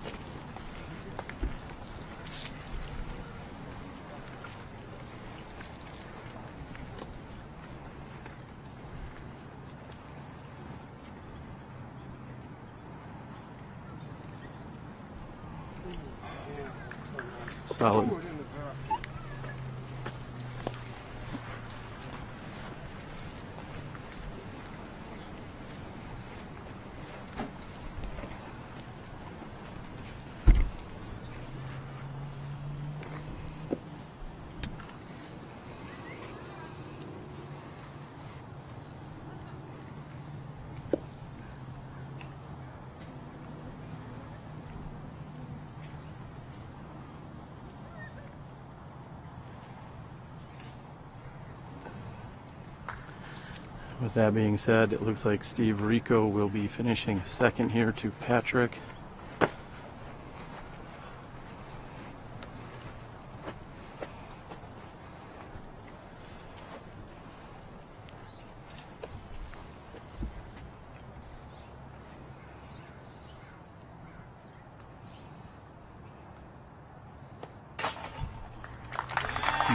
Solid. With that being said, it looks like Steve Rico will be finishing second here to Patrick.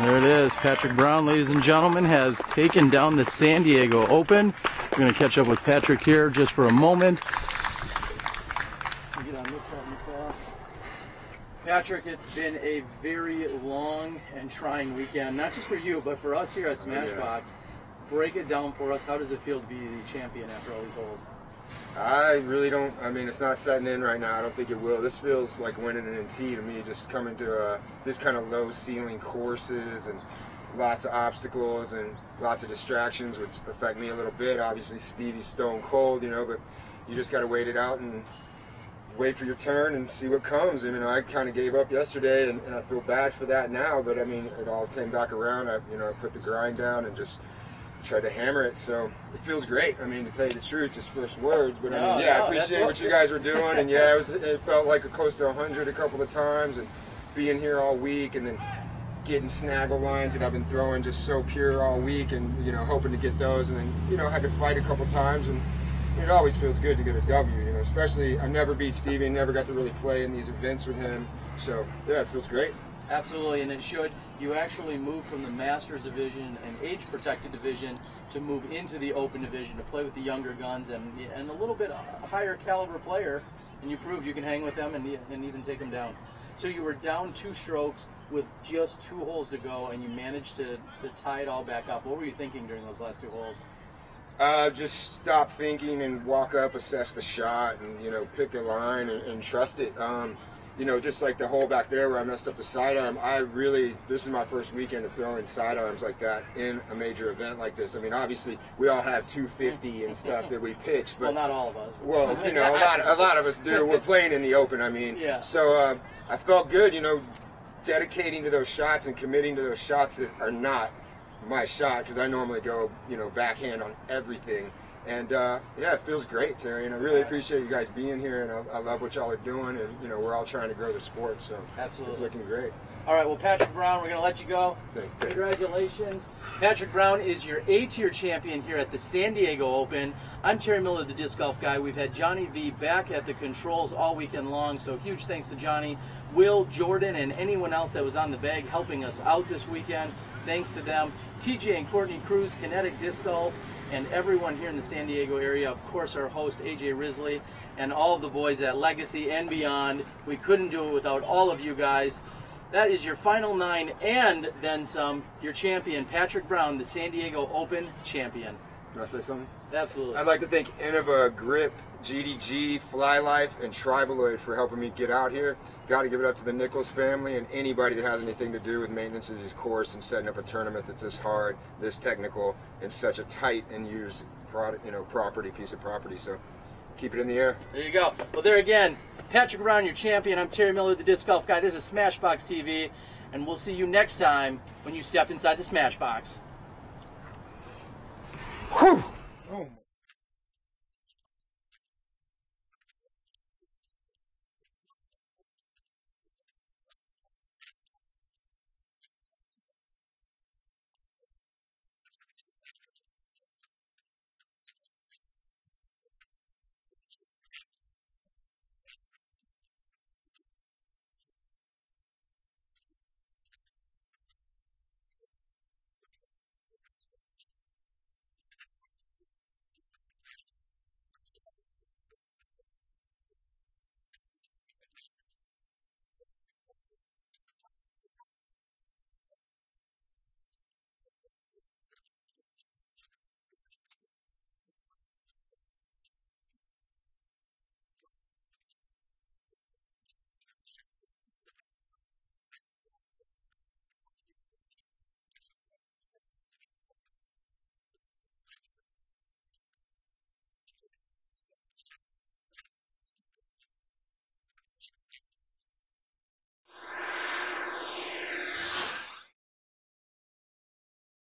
There it is. Patrick Brown, ladies and gentlemen, has taken down the San Diego Open. We're going to catch up with Patrick here just for a moment. Get on this side fast. Patrick, it's been a very long and trying weekend, not just for you, but for us here at SmashBoxx. Break it down for us. How does it feel to be the champion after all these holes? I really don't, I mean, it's not setting in right now. I don't think it will. This feels like winning an NT to me, just coming to this kind of low ceiling courses and lots of obstacles and lots of distractions, which affect me a little bit. Obviously, Stevie's stone cold, you know, but you just got to wait it out and wait for your turn and see what comes. I mean, I kind of gave up yesterday, and I feel bad for that now, but I mean, it all came back around. I put the grind down and just tried to hammer it, so it feels great. I mean, to tell you the truth, just first words, but I mean, yeah, I appreciate what you guys were doing, and yeah, it felt like close to 100 a couple of times, and being here all week, and then getting snaggle lines that I've been throwing just so pure all week, and hoping to get those, and then had to fight a couple times, and it always feels good to get a W. Especially I never beat Stevie, never got to really play in these events with him, so yeah, it feels great. Absolutely, and it should. You actually moved from the Masters division and age-protected division to move into the Open division to play with the younger guns and a little bit higher caliber player, and you proved you can hang with them and even take them down. So you were down 2 strokes with just 2 holes to go, and you managed to tie it all back up. What were you thinking during those last 2 holes? Just stop thinking and walk up, assess the shot, and pick a line and trust it. Just like the hole back there where I messed up the sidearm, this is my first weekend of throwing sidearms like that in a major event like this. I mean, obviously, we all have 250 and stuff that we pitch, but... Well, not all of us. Well, a lot of us do. We're playing in the Open, I mean. Yeah. So I felt good, dedicating to those shots and committing to those shots that are not my shot, because I normally go, backhand on everything. And yeah, it feels great, Terry, and I really appreciate you guys being here, and I love what y'all are doing, and we're all trying to grow the sport, so absolutely, it's looking great. All right, well, Patrick Brown, we're going to let you go. Thanks, Terry. Congratulations. Patrick Brown is your A-tier champion here at the San Diego Open. I'm Terry Miller, the Disc Golf Guy. We've had Johnny V back at the controls all weekend long, so huge thanks to Johnny, Will, Jordan, and anyone else that was on the bag helping us out this weekend. Thanks to them. TJ and Courtney Cruz, Kinetic Disc Golf, and everyone here in the San Diego area, of course our host AJ Risley, and all of the boys at Legacy and beyond. We couldn't do it without all of you guys. That is your final 9 and then some, your champion, Patrick Brown, the San Diego Open champion. Can I say something? Absolutely. I'd like to thank Innova, Grip, GDG, Fly Life, and Tribaloid for helping me get out here. Got to give it up to the Nichols family and anybody that has anything to do with maintenance of this course and setting up a tournament that's this hard, this technical, and such a tight and used product, piece of property. So keep it in the air. There you go. Well, there again, Patrick Brown, your champion. I'm Terry Miller, the Disc Golf Guy. This is SmashBoxxTV, and we'll see you next time when you step inside the SmashBoxx.